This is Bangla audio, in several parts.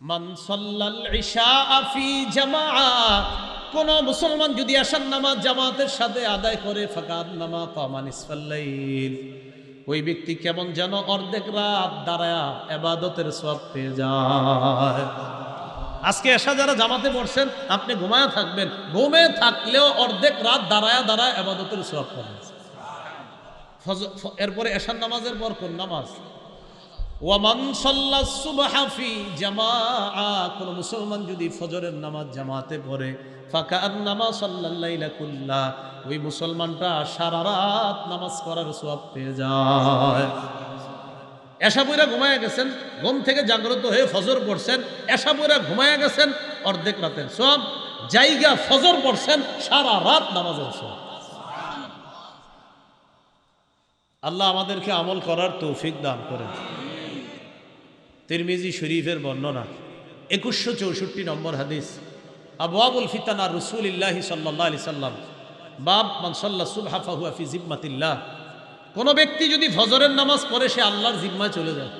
মান সাল্লাল ইশা ফি জামাআ, কোন মুসলমান যদি আশার নামাজ জামাতের সাথে আদায় করে ফাকাদ নামা কামা নিসফাল লাইল, ওই ব্যক্তি কেমন যেন অর্ধেক রাত দাঁড়ায়া ইবাদতের সওয়াব পেয়ে যায়। আজকে এশা যারা জামাতে পড়ছেন, আপনি ঘুমায়া থাকবেন, ঘুমে থাকলেও অর্ধেক রাত দাঁড়ায়া দাঁড়ায় ইবাদতের সওয়াব পাবেন। এরপরে এশার নামাজের পর কোন নামাজ? ওয়ামান সাল্লাস সুবহা ফি জামাআ, কোন মুসলমান যদি ফজরের নামাজ জামাতে পড়ে ফাকান্নামা সাল্লাল লাইলা কুল্লা, ওই মুসলমানটা সারা রাত নামাজ পড়ার সওয়াব পেয়ে যায়। এশা পড়া ঘুমায়া গেছেন, ঘুম থেকে জাগ্রত হয়ে ফজর পড়ছেন, এশা পড়া ঘুমায়া গেছেন, অর্ধেক রাতের সওয়াব। জায়গা ফজর পড়ছেন, সারা রাত নামাজের সওয়াব। আল্লাহ আমাদেরকে আমল করার তৌফিক দান করেন। তিরমিজি শরীফের বর্ণনা 2164 নম্বর হাদিস, আবওয়াবুল ফিতানা রাসূলুল্লাহ সাল্লাল্লাহু আলাইহি সাল্লাম, বাব মান সাল্লা সুবহা ফাহুয়া ফি জিম্মাতিল্লাহ। কোন ব্যক্তি যদি ফজরের নামাজ পড়ে সে আল্লাহর জিম্মায় চলে যায়।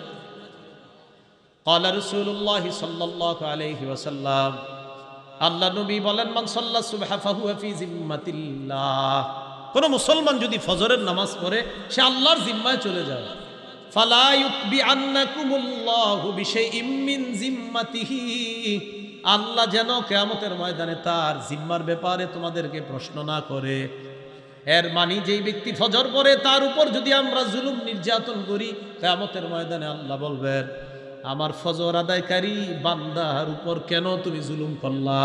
ক্বালা রাসূলুল্লাহ সাল্লাল্লাহু আলাইহি ওয়াসাল্লাম, আল্লাহ নবী বলেন মান সাল্লা সুবহা ফাহুয়া ফি জিম্মাতিল্লাহ, কোন মুসলমান যদি ফজরের নামাজ পড়ে সে আল্লাহর জিম্মায় চলে যায়। ফালা ইউতবিআন্নাকুমুল্লাহু বিশাইইম মিন জিম্মাতিহি, আল্লাহ যেন কিয়ামতের ময়দানে তার জিম্মার ব্যাপারে তোমাদেরকে প্রশ্ন না করে। এর মানে যেই ব্যক্তি ফজর পড়ে তার উপর যদি আমরা জুলুম নির্যাতন করি, কিয়ামতের ময়দানে আল্লাহ বলবেন আমার ফজর আদায়কারী বান্দার উপর কেন তুমি জুলুম করলা?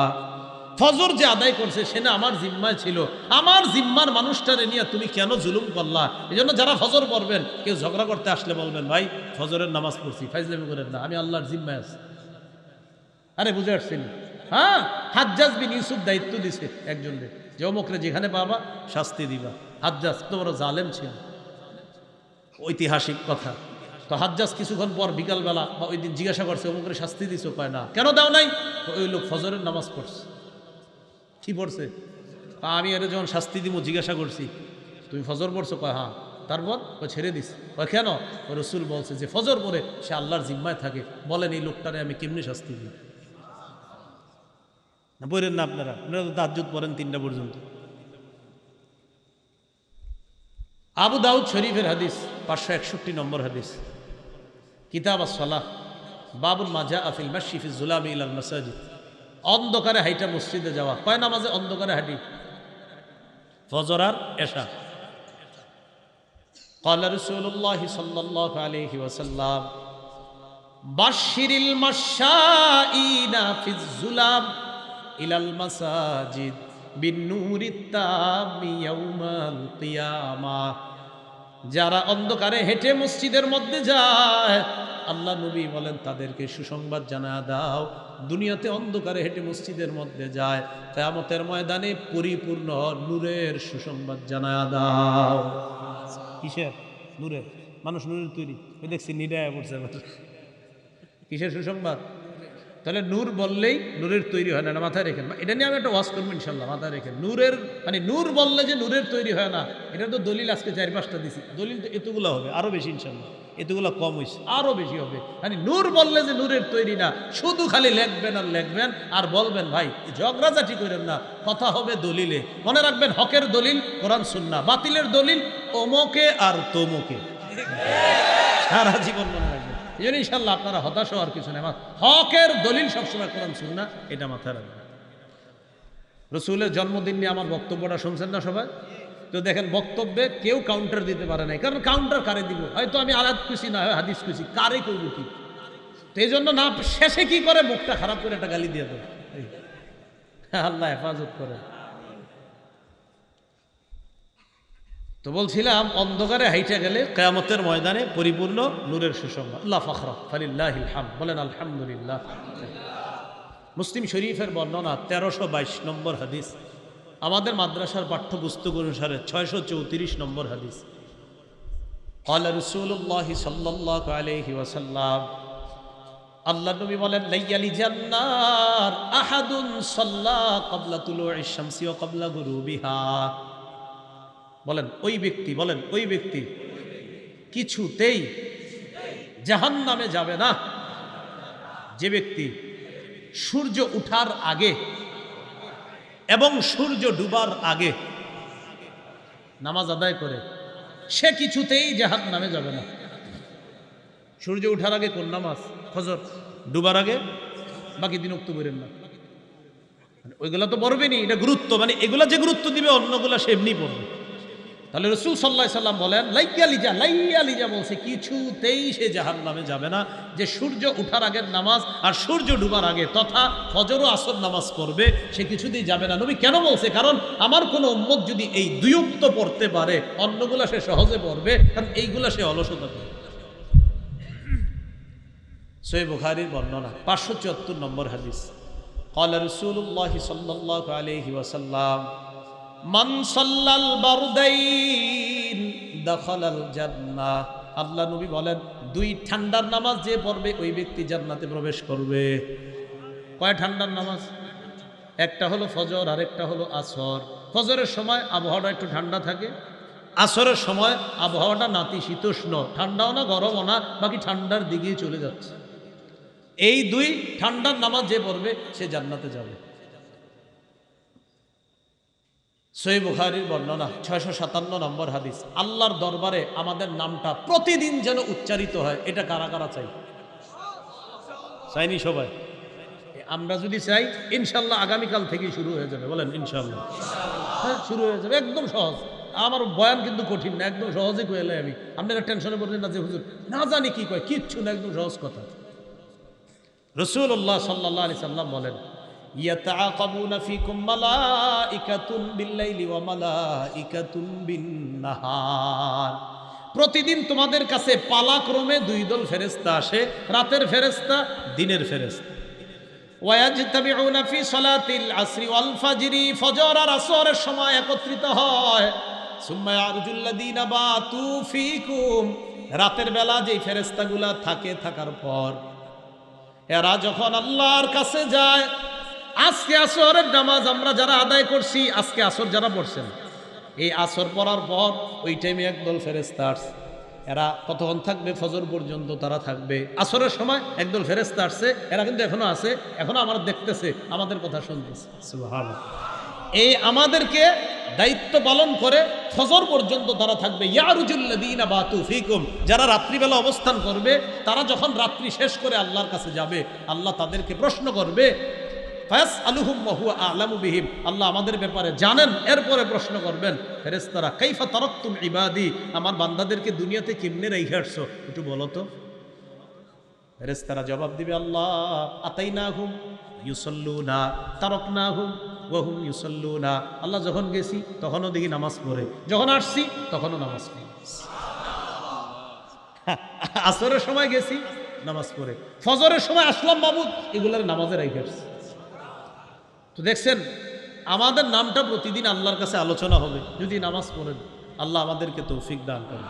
ফজর যে আদায় করছে সে না আমার জিম্মায় ছিল, আমার জিম্মার মানুষটারে নিয়ে তুমি কেন জুলুম করলা? এই জন্য যারা ফজর পড়বেন, কেউ ঝগড়া করতে আসলে বলবেন ভাই ফজরের নামাজ পড়ছি, ফাইজলামি করেন না, আমি আল্লাহর জিম্মায় আছি। আরে বুঝে আসছেন? হ্যাঁ, হাজ্জাজ বিন ইউসুফ দায়িত্ব দিছে একজনকে যে অমুকরে যেখানে পাবা শাস্তি দিবা। হাজ্জাজ তো বড় জালেম ছিল, ঐতিহাসিক কথা। তো হাজ্জাজ কিছুক্ষণ পর বিকালবেলা বা ওই দিন জিজ্ঞাসা করছে অমুকরে শাস্তি দিছো? কয় না। কেন দাও নাই? ওই লোক ফজরের নামাজ পড়ছে। কি পড়ছে? আমি এর যখন শাস্তি দিব জিজ্ঞাসা করছি তুমি ফজর পড়ছো? কয় হ্যাঁ। তারপর ও ছেড়ে দিস। কয় কেন? ও রসুল বলছে যে ফজর পড়ে সে আল্লাহর জিম্মায় থাকে। বলেন এই লোকটারে আমি কেমনি শাস্তি দিই? না পড়েন না আপনারা, আপনারা তো তাহাজ্জুদ পড়েন 3টা পর্যন্ত। আবু দাউদ শরীফের হাদিস 561 নম্বর হাদিস, কিতাব আস-সালাহ, বাবুল মা জাআ ফিল মাশি ফি যুলামি ইলাল মাসাজিদ। অন্ধকারে হাইটা মসজিদে যাওয়া। কয় নামাজে অন্ধকারে হাঁটি? ফজর আর এশা। ক্বালা রাসূলুল্লাহ সাল্লাল্লাহু আলাইহি ওয়াসাল্লাম বাশশিরিল মাশাঈনা ফিজ যুলাম ইলাল মাসাজিদ বিন-নূরিত তামি ইয়াউমাল কিয়ামাহ। যারা অন্ধকারে হেঁটে মসজিদের মধ্যে যায়, আল্লাহ নবী বলেন তাদেরকে সুসংবাদ জানায়া দাও, দুনিয়াতে অন্ধকারে হেঁটে মসজিদের মধ্যে যায়, কিয়ামতের ময়দানে পরিপূর্ণ নূরের সুসংবাদ জানায়া দাও। কিসের? নূরের। মানুষ নূরের তৈরি। ওই দেখছি নিডায়া পড়ছে। কিসের সুসংবাদ? তাহলে নূর বললেই নূরের তৈরি হয় না, মাথায় রেখেন। এটা নিয়ে আমি একটা ওয়াজ করবো ইনশাল্লাহ, মাথায় রেখেন। নূরের মানে নূর বললে যে নূরের তৈরি হয় না, এটা তো দলিল আজকে 4-5টা দিছি। দলিল তো এতগুলো হবে, আরো বেশি ইনশাল্লাহ। এতগুলো কম হয়েছে, আরো বেশি হবে। মানে নূর বললে যে নূরের তৈরি না, শুধু খালি লেখবেন আর লেখবেন আর বলবেন ভাই ঝগড়াঝাটি করেন না, কথা হবে দলিলে। মনে রাখবেন হকের দলিল কোরআন সুন্নাহ, বাতিলের দলিল অমুকে আর তমুকে। সারা জীবন মনে রাখবেন। এই জন্য ইনশাল্লাহ আপনারা হতাশ হওয়ার কিছু নেই, হকের দলিল সবসময় কোরআন সুন্নাহ, এটা মাথায় রাখবেন। রসুলের জন্মদিন নিয়ে আমার বক্তব্যটা শুনছেন না সবাই? তো দেখেন বক্তব্যে কেউ কাউন্টার দিতে পারে নাই, কারণ কাউন্টার কারে দিব? হয়তো আমি আয়াত খুশি না হয় হাদিস খুশি, কারে করব কি? তো এই জন্য না শেষে কি করে মুখটা খারাপ করে একটা গালি দিয়ে দেয়। আল্লাহ হেফাজত করে। তো বলছিলাম অন্ধকারে হাইটা গেলে কিয়ামতের ময়দানে পরিপূর্ণ নূরের সুসংবাদ। আল্লাহ ফাখরা ফালিল্লাহিল হামদ, বলেন আলহামদুলিল্লাহ। মুসলিম শরীফের বর্ণনা 1322 নম্বর হাদিস, আমাদের মাদ্রাসার পাঠ্যপুস্তক অনুসারে 634 নম্বর হাদিস। ক্বালা রাসূলুল্লাহ সাল্লাল্লাহু আলাইহি ওয়াসাল্লাম, আল্লাহ নবী বলেন লাইয়ালি জান্নার আহাদুন সাল্লা ক্বাবলা তুলুইশ শামসি ওয়া ক্বাবলা গুরুবিহা। বলেন ওই ব্যক্তি, বলেন ওই ব্যক্তি কিছুতেই জাহান্নামে যাবে না যে ব্যক্তি সূর্য উঠার আগে এবং সূর্য ডুবার আগে নামাজ আদায় করে সে কিছুতেই জাহান্নামে যাবে না। সূর্য উঠার আগে কোন নামাজ? ফজর। ডুবার আগে বাকি দিন উক্ত করেন না, ওইগুলা তো পড়বেনি, এটা গুরুত্ব, মানে এগুলা যে গুরুত্ব দিবে অন্যগুলা সে এমনি পড়বে। তাহলে রাসূল সাল্লাল্লাহু আলাইহি সাল্লাম বলেন লাইয়া লিজা বলছে কিছুতেই সে জাহান্নামে যাবে না, যে সূর্য উঠার আগের নামাজ আর সূর্য ডুবার আগে তথা ফজর ও আসর নামাজ পড়বে সে কিছুতেই যাবে না। নবী কেন বলছে? কারণ আমার কোনো উম্মত যদি এই দুই উক্ত পড়তে পারে অন্যগুলা সে সহজে পড়বে, কারণ এইগুলা সে অলসতা করে। সহিহ বুখারীর বর্ণনা 574 নম্বর হাদিস। قال رسول الله صلى الله عليه وسلم মান সাল্লাল বারদাইন দাখালাল জান্নাহ। আল্লাহ নবী বলেন দুই ঠান্ডার নামাজ যে পড়বে ওই ব্যক্তি জান্নাতে প্রবেশ করবে। কয় ঠান্ডার নামাজ? একটা হলো ফজর আর একটা হলো আসর। ফজরের সময় আবহাওয়াটা একটু ঠান্ডা থাকে, আসরের সময় আবহাওয়াটা নাতিশীতোষ্ণ, ঠান্ডাও না গরমও না, বাকি ঠান্ডার দিকেই চলে যাচ্ছে। এই দুই ঠান্ডার নামাজ যে পড়বে সে জান্নাতে যাবে। সহিহ বুখারীর বর্ণনা 657 নম্বর হাদিস। আল্লাহর দরবারে আমাদের নামটা প্রতিদিন যেন উচ্চারিত হয়, এটা কারা কারা চাই? চাইনি সবাই? আমরা যদি চাই ইনশাল্লাহ আগামীকাল থেকেই শুরু হয়ে যাবে। বলেন ইনশাল্লাহ। হ্যাঁ, শুরু হয়ে যাবে, একদম সহজ। আমার বয়ান কিন্তু কঠিন না, একদম সহজে কইলে আমি, আপনারা টেনশনে পড়লেন না যে হুজুর না জানি কি কয়, কিচ্ছু না, একদম সহজ কথা। রাসূলুল্লাহ সাল্লাল্লাহু আলাইহি সাল্লাম বলেন ইয়াতাআকাবুনা ফীকুম মালাইকাতুন বিল্লাইলি ওয়া মালাইকাতুন বিন-নাহার। প্রতিদিন তোমাদের কাছে পালাক্রমে দুই দল ফেরেশতা আসে, রাতের ফেরেশতা, দিনের ফেরেশতা। ওয়ায়াজতাবিউনা ফি সালাতিল আসরি ওয়াল ফাজরি, ফজর আর আসরের সময় একত্রিত হয়। সুম্মা ইয়ারজুল্লাযীনা বাতু ফীকুম, রাতের বেলা যেই ফেরেশতাগুলা থাকে, থাকার পর এরা যখন আল্লাহর কাছে যায়, আজকে আসরের নামাজ আমরা যারা আদায় করছি, আজকে আসর যারা পড়ছেন, এই আসর পড়ার পর ওই টাইমে একদল ফেরেশতা আসছে। এরা কতক্ষণ থাকবে? ফজর পর্যন্ত তারা থাকবে। আসরের সময় একদল ফেরেশতা আসছে, এরা কিন্তু এখনো আছে, এখনো আমরা দেখতেছে, আমাদের কথা শুনতেছে। সুবহানাল্লাহ। এই আমাদেরকে দায়িত্ব পালন করে ফজর পর্যন্ত তারা থাকবে। ইয়ারুজুল্লাযীনা বাতু ফীকুম, যারা রাত্রিবেলা অবস্থান করবে, তারা যখন রাত্রি শেষ করে আল্লাহর কাছে যাবে, আল্লাহ তাদেরকে প্রশ্ন করবে ফায়াসআলুহুম ওয়া হুয়া আ'লামু বিহিম, আল্লাহ আমাদের ব্যাপারে জানেন, এরপরে প্রশ্ন করবেন ফেরেশতারা কাইফা তারাকতুম ইবাদি, আমার বান্দাদেরকে দুনিয়াতে কেমনে রাইখা আসছো একটু বলো তো। ফেরেশতারা জবাব দিবে আল্লাহ আতাইনাহুম ইউসাল্লুনা তারাকনাহুম ওয়া হুম ইউসাল্লুনা, আল্লাহ যখন গেছি তখনও দেখি নামাজ পড়ে, যখন আসছি তখনও নামাজ পড়ে। আসরের সময় গেছি নামাজ পড়ে, ফজরের সময় আসলাম মাবুদ, এগুলার নামাজে রাইখা আসছি। তো দেখছেন আমাদের নামটা প্রতিদিন আল্লাহর কাছে আলোচনা হবে যদি নামাজ পড়েন। আল্লাহ আমাদেরকে তৌফিক দান করেন।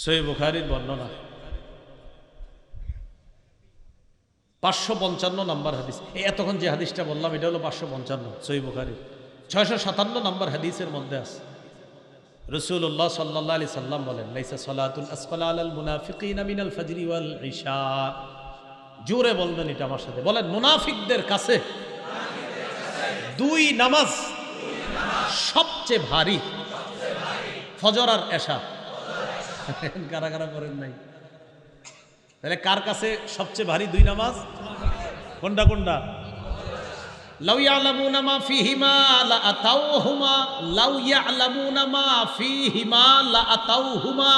সহিহ বুখারীর বর্ণনা 555 নম্বর হাদিস। এতক্ষণ যে হাদিসটা বললাম এটা হলো 555 সহিহ বুখারীর 657 নম্বর হাদিসের মধ্যে আছে। রাসূলুল্লাহ সাল্লাল্লাহু আলাইহি সাল্লাম বলেন লাইসা সালাতুল আসকালা আলাল মুনাফিকিনা মিনাল ফাজরি ওয়াল ইশা। জোরে বলবেন এটা আমার সাথে, বলেন মুনাফিকদের কাছে দুই নামাজ সবচেয়ে ভারী, ফজর আর এশা। কারা কারা করেন নাই? তাহলে কার কাছে সবচেয়ে ভারী দুই নামাজ? কোনটা কোনটা? লাউ ইয়ালামুনা মা ফীহিমা লা আতাউহুমা, লাউ ইয়ালামুনা মা ফীহিমা লা আতাউহুমা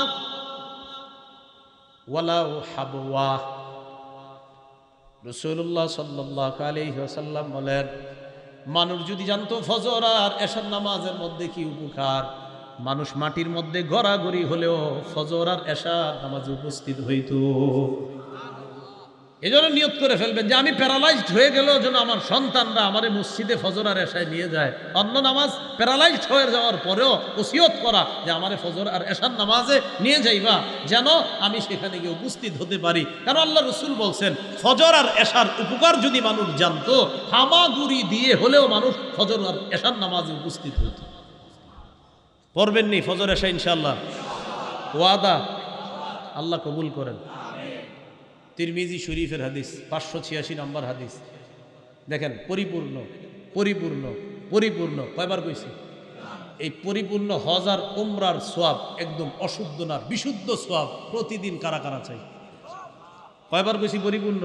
ওয়ালাউ হাবওয়া। রাসূলুল্লাহ সাল্লাল্লাহু আলাইহি ওয়াসাল্লাম বলেন মানুষ যদি জানতো ফজর আর এশার নামাজের মধ্যে কি উপকার, মানুষ মাটির মধ্যে গড়াগড়ি হলেও ফজর আর এশার নামাজে উপস্থিত হইতো। এজন্য নিয়ত করে ফেলবেন যে আমি প্যারালাইজড হয়ে গেলেও যেন আমার সন্তানরা আমারে মসজিদে ফজর আর এশায় নিয়ে যায়। অন্য নামাজ প্যারালাইজড হয়ে যাওয়ার পরেও ওসিয়ত করা যে আমারে ফজর আর এশার নামাজে নিয়ে যাইবা, যেন আমি সেখানে গিয়ে উপস্থিত হতে পারি। কারণ আল্লাহ রসুল বলছেন ফজর আর এশার উপকার যদি মানুষ জানতো, হামাগুড়ি দিয়ে হলেও মানুষ ফজর আর এশার নামাজে উপস্থিত হতো। পড়বেন নি ফজর এশা ইনশাআল্লাহ? ওয়াদা? আল্লাহ কবুল করেন। তিরমিজি শরীফের হাদিস 586 নম্বর হাদিস। দেখেন পরিপূর্ণ পরিপূর্ণ পরিপূর্ণ কয়বার কইছি? এই পরিপূর্ণ হজ আর উমরার সোয়াব একদম অশুদ্ধ না, বিশুদ্ধ সোয়াব প্রতিদিন কারা কারা চাই? কয়বার কইছি পরিপূর্ণ?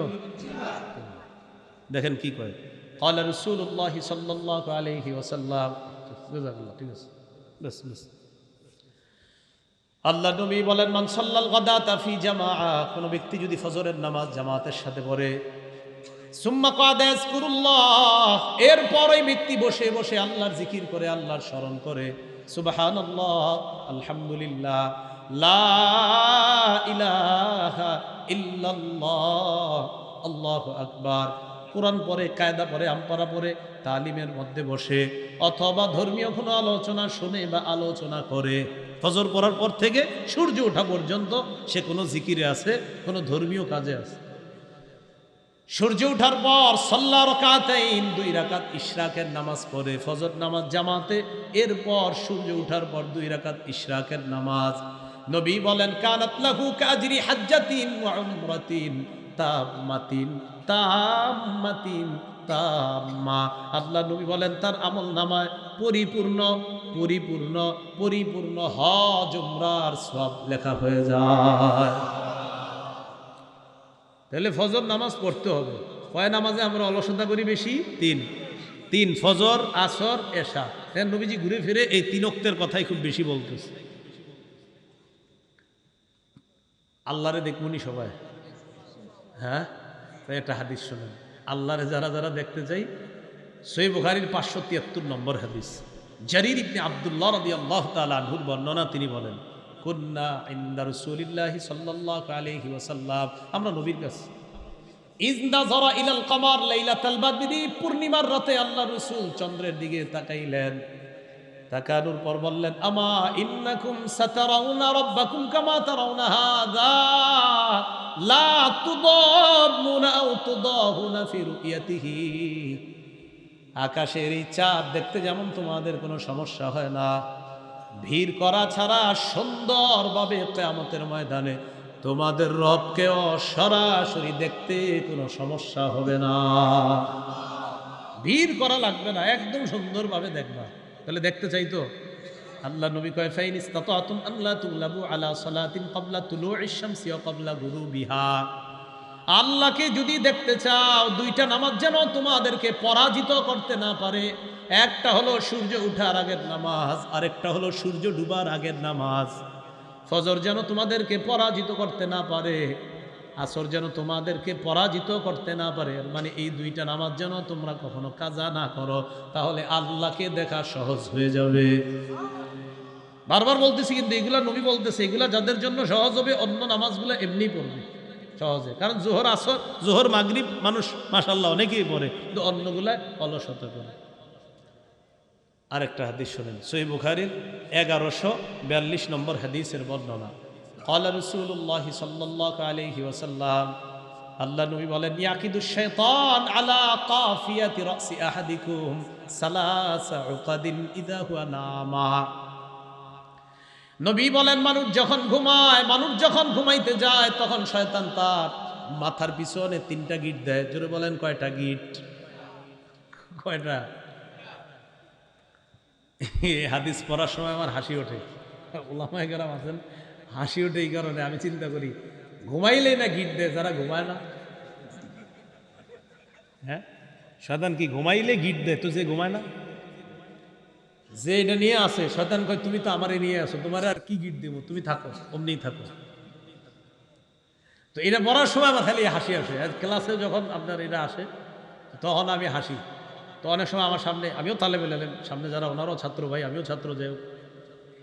দেখেন কি কয়, ক্বালা রাসূলুল্লাহ সাল্লাল্লাহু আলাইহি ওয়াসাল্লাম। জাযাকাল্লাহ, ঠিক আছে, বাস বাস। আল্লাহ নবী বলেন, মান সাল্লাল গাদাতা ফি জামাআ, কোন ব্যক্তি যদি ফজরের নামাজ জামাতের সাথে পড়ে, সুম্মা ক্বাদা ইয়াজকুরুল্লাহ, এরপর ওই ব্যক্তি বসে বসে আল্লাহর জিকির করে, আল্লাহর স্মরণ করে, সুবহানাল্লাহ, আলহামদুলিল্লাহ, লা ইলাহা ইল্লাল্লাহ, আল্লাহু আকবার, কোরআন পড়ে, কায়দা পড়ে, আমপারা পড়ে, তালিমের মধ্যে বসে, অথবা ধর্মীয় কোনো আলোচনা শুনে বা আলোচনা করে, ফজর পড়ার পর থেকে সূর্য ওঠা পর্যন্ত সে কোনো জিকিরে আছে, কোনো ধর্মীয় কাজে আছে। সূর্য ওঠার পর সাল্লা রাকাতাইন, 2 রাকাত ইশরাকের নামাজ পড়ে, ফজর নামাজ জামাতে, এরপর সূর্য ওঠার পর 2 রাকাত ইশরাকের নামাজ। নবী বলেন, কানাত লাহু কাজরি হাজ্জাতিন ওয়া উমরাতিন তাম্মাতিন তাম্মাতিন তাম্মা। আল্লাহ নবী বলেন, তার আমল নামায় পরিপূর্ণ পরিপূর্ণ পরিপূর্ণ হজ উমরার সওয়াব লেখা হয়ে যায়। তাহলে ফজর নামাজ পড়তে হবে। কয় নামাজে আমরা অলসতা করি বেশি? তিন, ফজর, আসর, এশা। নবীজি ঘুরে ফিরে এই 3 ওয়াক্তের কথাই খুব বেশি বলতেছে। আল্লাহরে দেখবনি সবাই, হ্যাঁ? একটা হাদিস শোনেন, আল্লাহরে যারা যারা দেখতে চাই, সহিহ বুখারীর 573 নম্বর হাদিস, জারীর ইবনে আব্দুল্লাহ রাদিয়াল্লাহু তাআলা আনহুর বর্ণনা, তিনি বলেন, কুন্না ইনদা রাসূলিল্লাহি সাল্লাল্লাহু আলাইহি ওয়াসাল্লাম, আমরা নবীর কাছে, ইয নাযারা ইলাল কমার লাইলাতাল বদরি, পূর্ণিমার রাতে আল্লাহ রাসূল চন্দ্রের দিকে তাকাইলেন, তাকানোর পর বললেন, আমা ইন্নাকুম সাতারাউনা রাব্বাকুম কামা তারাউনা হাযা লা তুদাম্মুনা আও তুদাহুনা ফি রুয়াতিহি, আকাশের এই চাঁদ দেখতে যেমন তোমাদের কোনো সমস্যা হয় না, ভিড় করা ছাড়া সুন্দরভাবে কিয়ামতের ময়দানে তোমাদের রবকেও সরাসরি দেখতে কোনো সমস্যা হবে না। ভিড় করা লাগবে না, একদম সুন্দরভাবে দেখবা। তাহলে দেখতে চাইতো আল্লাহ নবী কয়, ফাইন ইসতাতাতুম আল্লা তুগলাবু আলা সালাতিন ক্বাবলা তুলুইশ শামসি ওয়া ক্বাবলা গুরুবিহা, আল্লাহকে যদি দেখতে চাও, 2টা নামাজ যেন তোমাদেরকে পরাজিত করতে না পারে। একটা হলো সূর্য ওঠার আগের নামাজ, আরেকটা হলো সূর্য ডুবার আগের নামাজ। ফজর যেন তোমাদেরকে পরাজিত করতে না পারে, আসর যেন তোমাদেরকে পরাজিত করতে না পারে। মানে এই 2টা নামাজ যেন তোমরা কখনো কাজা না করো, তাহলে আল্লাহকে দেখা সহজ হয়ে যাবে। বারবার বলতেছি, কিন্তু এগুলা নবী বলতেছে, এগুলা যাদের জন্য সহজ হবে, অন্য নামাজগুলো এমনি পড়বে সহজে। কারণ জোহর, আসর, জোহর, মাগরিব মানুষ মাশাআল্লাহ অনেকেই পড়ে, কিন্তু অন্যগুলা অলসতা করে। আরেকটা হাদিস শুনেন, সহিহ বুখারীর 1142 নম্বর হাদিসের বর্ণনা, ক্বালা রাসূলুল্লাহ সাল্লাল্লাহু আলাইহি ওয়াসাল্লাম, আল্লাহ নবী বলেন, ইয়াকিদুশ শাইতান আলা কাফিয়াতি রাসি আহাদিকুম সালাসা উকাদিন ইযা হুয়া নামা। নবী বলেন, মানুষ যখন ঘুমায়, মানুষ যখন ঘুমাইতে যায়, তখন শয়তান তার মাথার পিছনে 3টা গিট দেয়। জোরে বলেন, কয়টা গিট? কয়টা? হাদিস পড়ার সময় আমার হাসি ওঠে, ওলামায়ে কেরাম আছেন, হাসি ওঠে এই কারণে, আমি চিন্তা করি, ঘুমাইলেই না গিট দেয় যারা ঘুমায় না। হ্যাঁ, শয়তান কি ঘুমাইলে গিট দেয়? তো যে ঘুমায় না, যে এটা নিয়ে আসে, শয়তান কয়, তুমি তো আমারে নিয়ে আসো, তোমার আর কি গিট দেবো, তুমি থাকো, অমনি থাকো। তো এটা পড়ার সময় আমার খালি হাসি আসে। ক্লাসে যখন আপনার এটা আসে, তখন আমি হাসি। তো অনেক সময় আমার সামনে, আমিও তালেবে এলেম, সামনে যারা ওনারাও ছাত্র ভাই, আমিও ছাত্র, যাই হোক,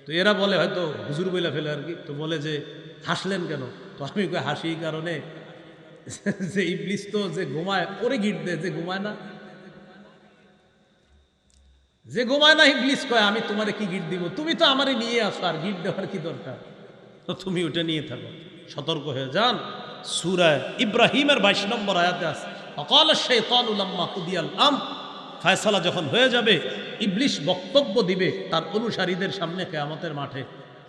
তো এরা বলে হয়তো হুজুর বইলা ফেলে আর কি, তো বলে যে হাসলেন কেন? তো আমি কই, হাসি এই কারণে যে ইবলিস তো যে ঘুমায় ওরে গিট দেয়, যে ঘুমায় না, যে ঘুমায় না ইবলিস কয়, আমি তোমারে কি গিট দিব, তুমি তো আমারে নিয়ে আসো, আর গিট দেওয়ার কি দরকার, তো তুমি ওটা নিয়ে থাকো। সতর্ক হয়ে যান। সূরা ইব্রাহিমের 22 নম্বর আয়াতে আছে, অকাল শাইতানু লাম্মা কুদিয়াল আম, ফয়সালা যখন হয়ে যাবে, ইবলিস বক্তব্য দিবে তার অনুসারীদের সামনে কিয়ামতের মাঠে,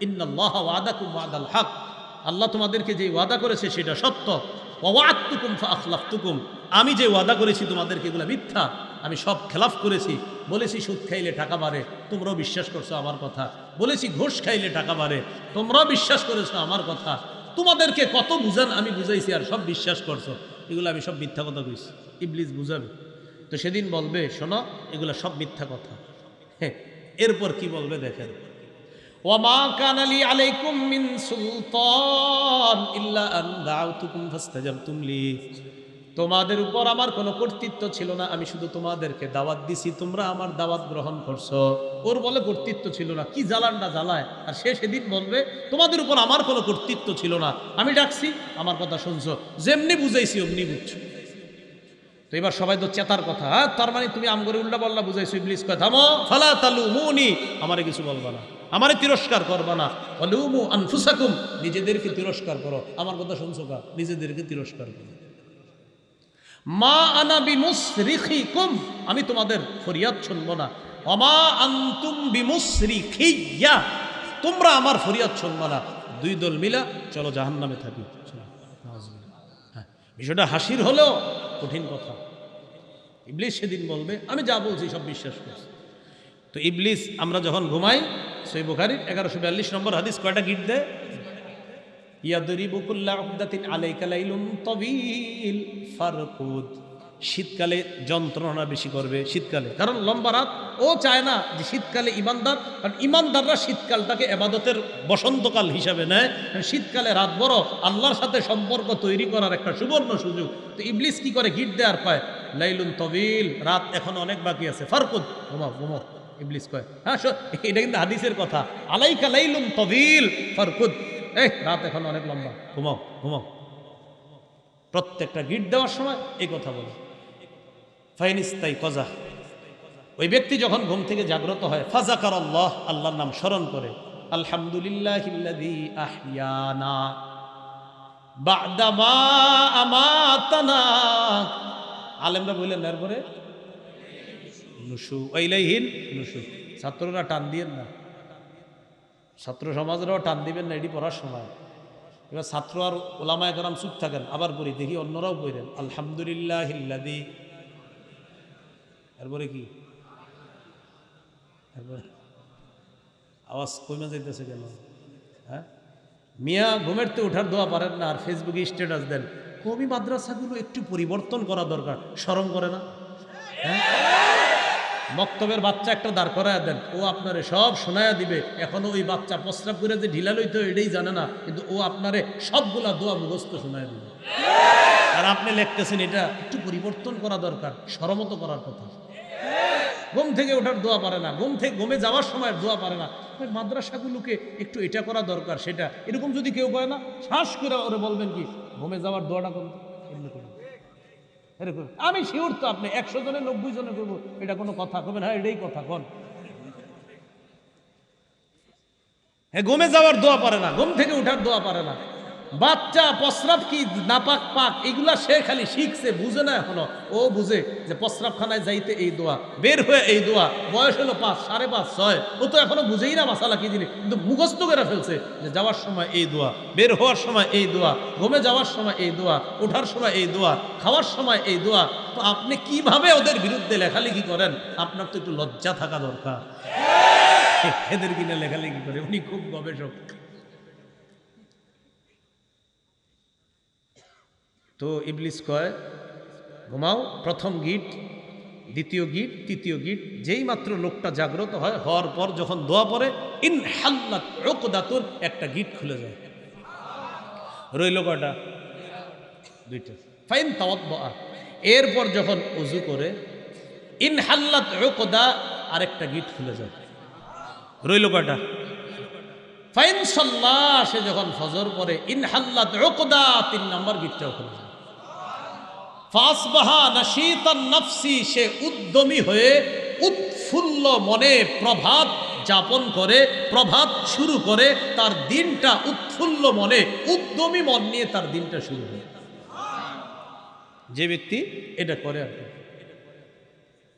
ইন্নাল্লাহা ওয়াদাকুম ওয়াদাল হক, আল্লাহ তোমাদেরকে যে ওয়াদা করেছে সেটা সত্য। ওয়া'আদতুকুম ফাআখলাফতুকুম, আমি যে ওয়াদা করেছি তোমাদেরকে এগুলো মিথ্যা, আমি সব খেলাফ করেছি। বলেছি সুদ খাইলে টাকা বাড়ে, তোমরাও বিশ্বাস করছো আমার কথা। বলেছি ঘুষ খাইলে টাকা বাড়ে, তোমরাও বিশ্বাস করেছো আমার কথা। তোমাদেরকে কত বুঝান আমি বুঝাইছি আর সব বিশ্বাস করছো। এগুলো আমি সব মিথ্যা কথা কইছি। ইবলিস বুঝাবে তো সেদিন বলবে শোনো এগুলো সব মিথ্যা কথা। হ্যাঁ, এরপর কি বলবে দেখেন, ওয়ামা কানা লি আলাইকুম মিন সুলতান ইল্লা আন দাউতুকুম ফাস্তাজাবতুম লি, তোমাদের উপর আমার কোনো কর্তৃত্ব ছিল না, আমি শুধু তোমাদেরকে দাওয়াত দিছি, তোমরা আমার দাওয়াত গ্রহণ করছো। ওর বলে কর্তৃত্ব ছিল না, কি জ্বালানটা জ্বালায়। আর সে সেদিন বলবে তোমাদের উপর আমার কোনো কর্তৃত্ব ছিল না, আমি ডাকছি আমার কথা শুনছো, যেমনি বুঝাইছি অমনি বুঝছো। তো এবার সবাই তো চেতার কথা, হ্যাঁ তার মানে তুমি আমগরে উল্টা পাল্টা বুঝাইছো। ইবলিস কয় থামো, ফালা তালুমুনি, আমারে কিছু বলবা না, আমারে তিরস্কার করবা না। ওয়ালুমু আনফুসাকুম, নিজেদেরকে তিরস্কার করো, আমার কথা শুনছো কা, নিজেদেরকে তিরস্কার করো। মা আনা বিমুসরিখিকুম, আমি তোমাদের ফরিয়াদ শুনবো না। ওমা আনতুম বিমুসরিখিয়া, তোমরা আমার ফরিয়াদ শুনবো না। দুই দল মিলা চলো জাহান্নামে থাকি। হ্যাঁ, বিষয়টা হাসির হলেও কঠিন কথা। ইবলিস সেদিন বলবে আমি যা বলছি সব বিশ্বাস করছি। তো ইবলিস, আমরা যখন ঘুমাই, সহিহ বুখারীর 1142 নম্বর হাদিস কয়টা গিট দেয়, ইয়াদরিবু কুল্লা উকদাতিন আলাইকা লাইলুন তাবিল ফারকুদ, শীতকালে যন্ত্রণা বেশি করবে শীতকালে, কারণ লম্বা রাত। ও চায় না যে শীতকালে ইমানদার, কারণ ইমানদাররা শীতকালটাকে ইবাদতের বসন্তকাল হিসাবে নেয়। শীতকালে রাত বড়, আল্লাহর সাথে সম্পর্ক তৈরি করার একটা সুবর্ণ সুযোগ। তো ইবলিস কি করে, গিট দেওয়ার পায় লাইলুন তবিল, রাত এখন অনেক বাকি আছে, ফারকুদ, ঘুমাও ঘুমাও। ইবলিস কয় হ্যাঁ এটা কিন্তু হাদিসের কথা, আলাইকা লাইলুন তবিল ফারকুদ, এই রাত এখন অনেক লম্বা, ঘুমাও ঘুমাও। প্রত্যেকটা গিট দেওয়ার সময় এই কথা বলে। ফাইনিস্তাই কজা, ওই ব্যক্তি যখন ঘুম থেকে জাগ্রত হয়, ফাজাকার আল্লাহ, আল্লাহর নাম স্মরণ করে, আলহামদুলিল্লাহিল্লাযী আহইয়ানা বা'দা মা আমাতানা, আলেমরা বললেন এরপরে নুশু ইলাইহিন নুশু। ছাত্ররা টান দিয়েন না, ছাত্র সমাজরাও টান দিবেন না, এটি পড়ার সময়। এবার ছাত্র আর ওলামায়ে কেরাম চুপ থাকেন, আবার পড়ি, দেখি অন্যরাও পড়েন আলহামদুলিল্লাহিল্লাযী, এরপরে কি, এরপরে আওয়াজ কমে যাইতেছে কেন? হ্যাঁ, মিয়া ঘুমের তো ওঠার দোয়া পারেন না, আর ফেসবুকে স্ট্যাটাস দেন। কবি মাদ্রাসাগুলো একটু পরিবর্তন করা দরকার, শরম করে না? হ্যাঁ, মক্তবের বাচ্চা একটা দাঁড় করায় দেন, ও আপনারে সব শোনায়া দিবে। এখনো ওই বাচ্চা প্রস্রাব করে যে ঢিলা লইতো এটাই জানে না, কিন্তু ও আপনারে সবগুলা দোয়া মুখস্থ শোনায় দিবে। আর আপনি লিখতেছেন এটা একটু পরিবর্তন করা দরকার, শরমত করার কথা। ঘুম থেকে ওঠার দোয়া পারে না, ঘুমে যাওয়ার সময় দোয়া পারে না। মাদ্রাসাগুলোকে একটু এটা করা দরকার, সেটা এরকম যদি কেউ করে না, শ্বাস করে ওরে বলবেন কি ঘুমে যাওয়ার দোয়াটা করুন, এরকম। আমি শিওর তো আপনি 100 জনে 90 জনে করবো, এটা কোনো কথা কবেন? হ্যাঁ এটাই কথা কন। হ্যাঁ, ঘুমে যাওয়ার দোয়া পারে না, ঘুম থেকে উঠার দোয়া পারে না। বাচ্চা প্রস্রাব কি নাপাক পাক এগুলা সে খালি শিখছে, বুঝে না এখনো। ও বুঝে যে প্রস্রাবখানায় যাইতে এই দোয়া, বের হয়ে এই দোয়া। বয়স হলো 5, 5.5, 6, ও তো এখনো বুঝেই না মাসালা কি জিনিস, কিন্তু মুখস্থ করে ফেলছে যে যাওয়ার সময় এই দোয়া, বের হওয়ার সময় এই দোয়া, ঘুমে যাওয়ার সময় এই দোয়া, ওঠার সময় এই দোয়া, খাওয়ার সময় এই দোয়া। তো আপনি কিভাবে ওদের বিরুদ্ধে লেখালেখি করেন? আপনার তো একটু লজ্জা থাকা দরকার। এদের কিনা লেখালেখি করে, উনি খুব গবেষক। তো ইবলিস কয় ঘুমাও, প্রথম গিট, দ্বিতীয় গিট, তৃতীয় গিট। যেই মাত্র লোকটা জাগ্রত হয়, হওয়ার পর যখন দোয়া পড়ে, ইনহাল্লাত উকদাতুন, একটা গিট খুলে যায়। রইল কয়টা? 2টা। ফাইন তাওয়াদ্দা, এরপর যখন ওযু করে, ইনহাল্লাত উকদা, আরেকটা গিট খুলে যায়। রইল কয়টা? ফাইন সাল্লাহ, সে যখন ফজর পড়ে, ইনহাল্লাত উকদা, 3 নম্বর গিটটাও খুলে যায়। ফাসবাহা নাশীতান নাফসি, সে উদ্যমী হয়ে উৎফুল্ল মনে প্রভাত যাপন করে, প্রভাত শুরু করে। তার দিনটা উৎফুল্ল মনে, উদ্যমী মন নিয়ে তার দিনটা শুরু হয়। যে ব্যক্তি এটা করে আর কি।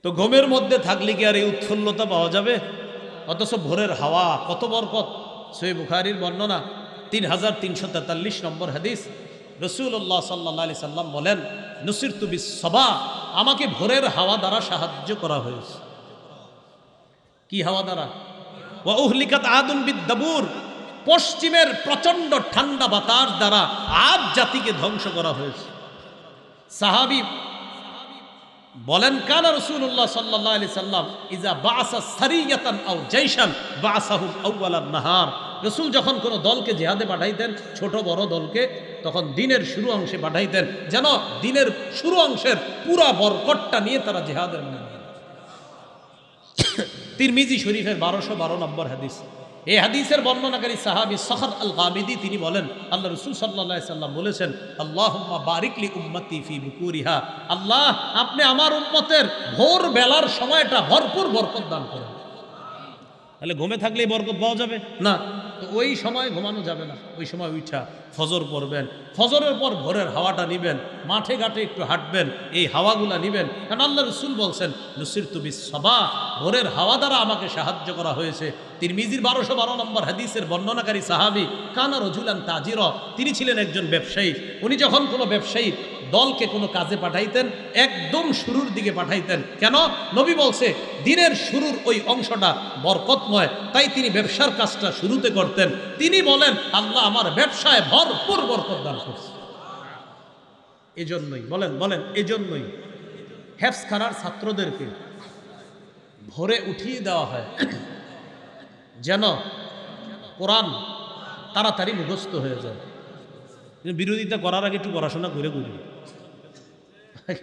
তো ঘুমের মধ্যে থাকলে কি আর এই উৎফুল্লতা পাওয়া যাবে? অথচ ভোরের হাওয়া কত বরকত। সহিহ বুখারীর বর্ণনা, 3343 নম্বর হাদিস, রাসূলুল্লাহ সাল্লাল্লাহু আলাইহি সাল্লাম বলেন, নুসিরতু বিস-সাবা, আমাকে ভোরের হাওয়া দ্বারা সাহায্য করা হয়েছে। কি হাওয়া দ্বারা? ওয়া উহলিকাত আদুন বিদ-দাবুর, পশ্চিমের প্রচন্ড ঠান্ডা বাতাস দ্বারা আদ জাতিকে ধ্বংস করা হয়েছে। সাহাবী বলেন, কানা রাসূলুল্লাহ সাল্লাল্লাহু আলাইহি সাল্লাম ইজা বাআসা সারিয়াতান আও জাইশান বাআসাহুম আউওয়ালান নাহার, রাসূল যখন কোনো দলকে জিহাদে পাঠাইতেন, ছোট বড় দলকে, তখন দিনের শুরু অংশে পাঠাইতেন, যেন দিনের শুরু অংশের পুরা বরকতটা নিয়ে তারা জিহাদের মধ্যে। তিরমিজি শরীফের 1212 নম্বর হাদিস। এই হাদিসের বর্ণনাকারী সাহাবী সখর আল গামিদি তিনি বলেন, আল্লাহ রাসূল সাল্লাল্লাহু আলাইহি সাল্লাম বলেছেন, আল্লাহুম্মা বারিক লি উম্মতি ফি বুকুরিহা, আল্লাহ আপনি আমার উম্মতের ভোর বেলার সময়টা ভরপুর বরকত দান করেন। তাহলে ঘুমে থাকলেই বরকত পাওয়া যাবে না, তো ওই সময় ঘুমানো যাবে না, ওই সময় উঠা ফজর পড়বেন, ফজরের পর ভোরের হাওয়াটা নিবেন, মাঠে ঘাটে একটু হাঁটবেন, এই হাওয়াগুলা নিবেন। কারণ আল্লাহ রাসূল বলছেন, নুসিরতু বিস-সাবা, ভোরের হাওয়া দ্বারা আমাকে সাহায্য করা হয়েছে। তিরমিজির 1212 নম্বর হাদিসের বর্ণনাকারী সাহাবী কানা রাজুলান তাজিরা, তিনি ছিলেন একজন ব্যবসায়ী। উনি যখন কোনো ব্যবসায়ী দলকে কোনো কাজে পাঠাইতেন, একদম শুরুর দিকে পাঠাইতেন। কেন? নবী বলছে দিনের শুরুর ওই অংশটা বরকতময়, তাই তিনি ব্যবসার কাজটা শুরুতে করতেন। তিনি বলেন, আল্লাহ আমার ব্যবসায় ভরপুর বরকত দান করছে। এজন্যই বলেন এজন্যই হেফজখানার ছাত্রদেরকে ভোরে উঠিয়ে দেওয়া হয়, যেন কোরআন তাড়াতাড়ি মুখস্থ হয়ে যায়। বিরোধিতা করার আগে একটু পড়াশোনা করে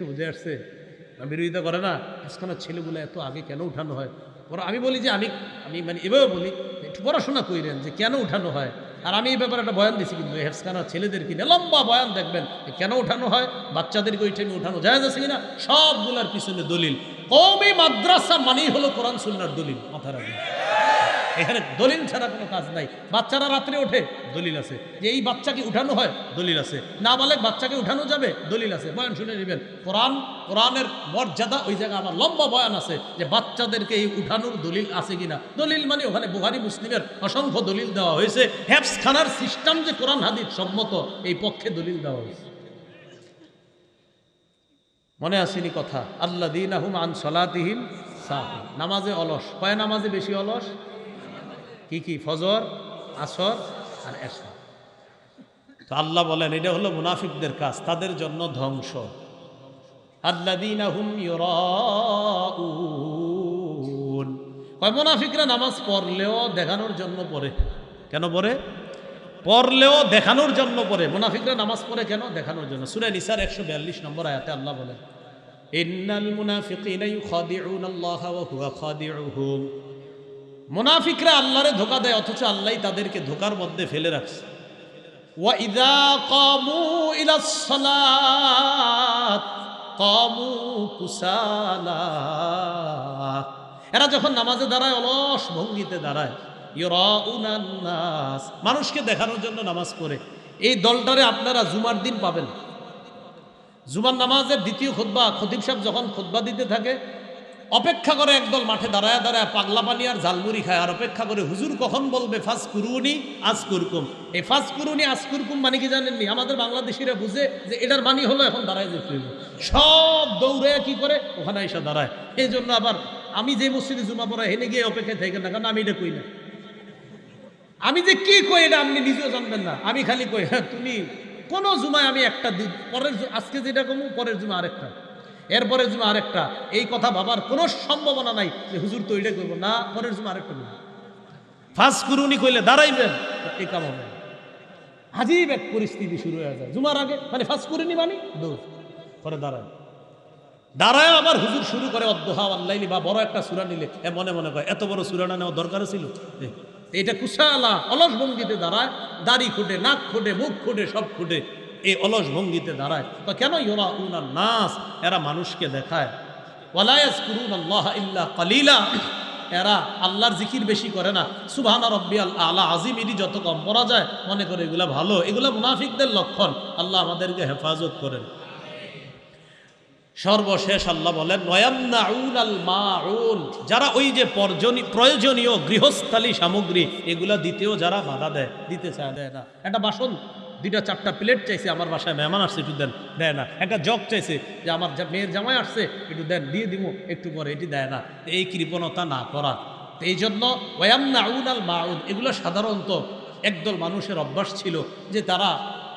বুঝে আসছে না? বিরোধিতা করে না, হেফজখানার ছেলেগুলো এত আগে কেন উঠানো হয়? আমি বলি যে আমি মানে এভাবে বলি, একটু পড়াশোনা করেন যে কেন উঠানো হয়। আর আমি এই ব্যাপারে একটা বয়ান দিছি, কিন্তু হেফজখানার ছেলেদেরকে নিয়ে লম্বা বয়ান দেখবেন কেন উঠানো হয়, বাচ্চাদেরকে ওই টাইমে উঠানো যায় আছে কিনা, সবগুলার পিছনে দলিল। কওমি মাদ্রাসা মানেই হলো কোরআন সুন্নাহর দলিল, মাথা রাখবেন। এখানে দলিল ছাড়া কোনো কাজ নাই। বাচ্চারা রাত্রে ওঠে, দলিল আছে যে এই বাচ্চাকে উঠানো হয়, দলিল আছে। নাবালেগ বাচ্চাকে উঠানো যাবে, দলিল আছে। বয়ান শুনে নেবেন। কোরআনের মর্যাদা, ওই জায়গায় আমার লম্বা বয়ান আছে যে বাচ্চাদেরকে এই উঠানোর দলিল আছে কিনা। দলিল মানে ওখানে বুখারী মুসলিমের অসংখ্য দলিল দেওয়া হয়েছে। হেফজখানার সিস্টেম যে কোরআন হাদিস সম্মত, এই পক্ষে দলিল দেওয়া হয়েছে। মনে আসেনি কথা? আল্লাযীনা হুম আন সলাতিহিম সাহুন, নামাজে অলস। কয় নামাজে বেশি অলস? কি? ফজর, আসর আর এশা। তো আল্লাহ বলেন এটা হলো মুনাফিকদের কাজ, তাদের জন্য ধ্বংস। আল্লাযীনা হুম ইউরাউন, কয় মুনাফিকরা নামাজ পড়লেও দেখানোর জন্য পড়ে। কেন পড়ে? পড়লেও দেখানোর জন্য পড়ে। মুনাফিকরা নামাজ পড়ে কেন? দেখানোর জন্য। সূরা নিসার 142 নম্বর আয়াতে আল্লাহ বলেন, ইন্নাল মুনাফিকিনা ইউখাদিউনাল্লাহা ওয়া হুয়া খাদিউহুম, মুনাফিকরা আল্লাহরে ধোঁকা দেয়, অথচ আল্লাহ তাদেরকে ধোঁকার মধ্যে ফেলে রাখছে। ওয়া ইযা কামু ইলাস সালাত কামু কুসালা, এরা যখন নামাজে দাঁড়ায় অলস ভঙ্গিতে দাঁড়ায়। ইউরাউনান নাস, মানুষকে দেখানোর জন্য নামাজ পড়ে। এই দলটারে আপনারা জুমার দিন পাবেন। জুমার নামাজের দ্বিতীয় খুতবা, খতিব সাহেব যখন খুতবা দিতে থাকে, অপেক্ষা করে একদল মাঠে দাঁড়ায় পাগলা পানি আর ঝালমুড়ি খায়, আর অপেক্ষা করে হুজুর কখন বলবে ফাজকুরুনি আজকুরকুম। এই ফাজকুরুনি আজকুরকুম মানে কি জানেননি? আমাদের বাংলাদেশিরা বুঝে যে এটার মানি হলো এখন দাঁড়ায় যেতে হইব। সব দৌড়ে কি করে ওখানে এসে দাঁড়ায়। এই জন্য আবার আমি যে মসজিদে জুমা পড়াই হেনে গিয়ে অপেক্ষায় থাকেন না, কারণ আমি এটা কই না। আমি যে কি কই এটা আপনি নিজেও জানবেন না। আমি খালি কই, হ্যাঁ তুমি কোনো জুমায় আমি একটা দিন পরের, আজকে যেটা কমু পরের জুমা আরেকটা, এরপরে জুমা আরেকটা, এই কথা ভাবার কোনো সম্ভাবনা নাই যে হুজুর তো এটা করবো না, পরের জুমা আরেকটা করবো। ফাজকুরুনি কইলে দাঁড়াইবেন, এই কাম হবে। আজীব এক পরিস্থিতি শুরু হয়ে যায় জুমার আগে, মানে ফাজকুরুনি মানে দৌড় পরে দাঁড়ায় আবার হুজুর শুরু করে অদ্দোহা আল্লাইলি, বা বড় একটা সূরা নিলে মনে মনে করে এত বড় সূরা না নেওয়া দরকার ছিল। এটা কুশালা অলস ভঙ্গিতে দাঁড়ায়, দাড়ি খুঁটে, নাক খুঁটে, মুখ খুঁটে, সব খুঁটে এই অলস ভঙ্গিতে দাঁড়ায়। তো কেন? ইউরাউনান নাস, এরা মানুষকে দেখায়। ওয়ালা ইয়াজকুরুনাল্লাহা ইল্লা কালিলা, এরা আল্লাহর জিকির বেশি করে না। সুবহানা রাব্বিয়াল আলা আজিম এটি যত কম পড়া যায় মনে করে এগুলা ভালো। এগুলা মুনাফিকদের লক্ষণ। আল্লাহ আমাদেরকে হেফাজত করেন। সর্বশেষ আল্লাহ বলেন ওয়ায়ামনাউনাল মাউন, যারা ওই যে প্রয়োজনীয় গৃহস্থালী সামগ্রী এগুলা দিতেও যারা বাধা দেয়, দিতে চায়, দেয় না। একটা বাসন 2-4টা প্লেট চাইছে, আমার বাসায় মেহমান আসছে একটু দেন, দেয় না। একটা জগ চাইছে যে আমার মেয়ের জামাই আসছে একটু দেন, দিয়ে দিব একটু পরে, এটি দেয় না। এই কৃপণতা না করা। এই জন্য ওয়ায়ামনাউনাল মাউন এগুলো সাধারণত একদল মানুষের অভ্যাস ছিল যে তারা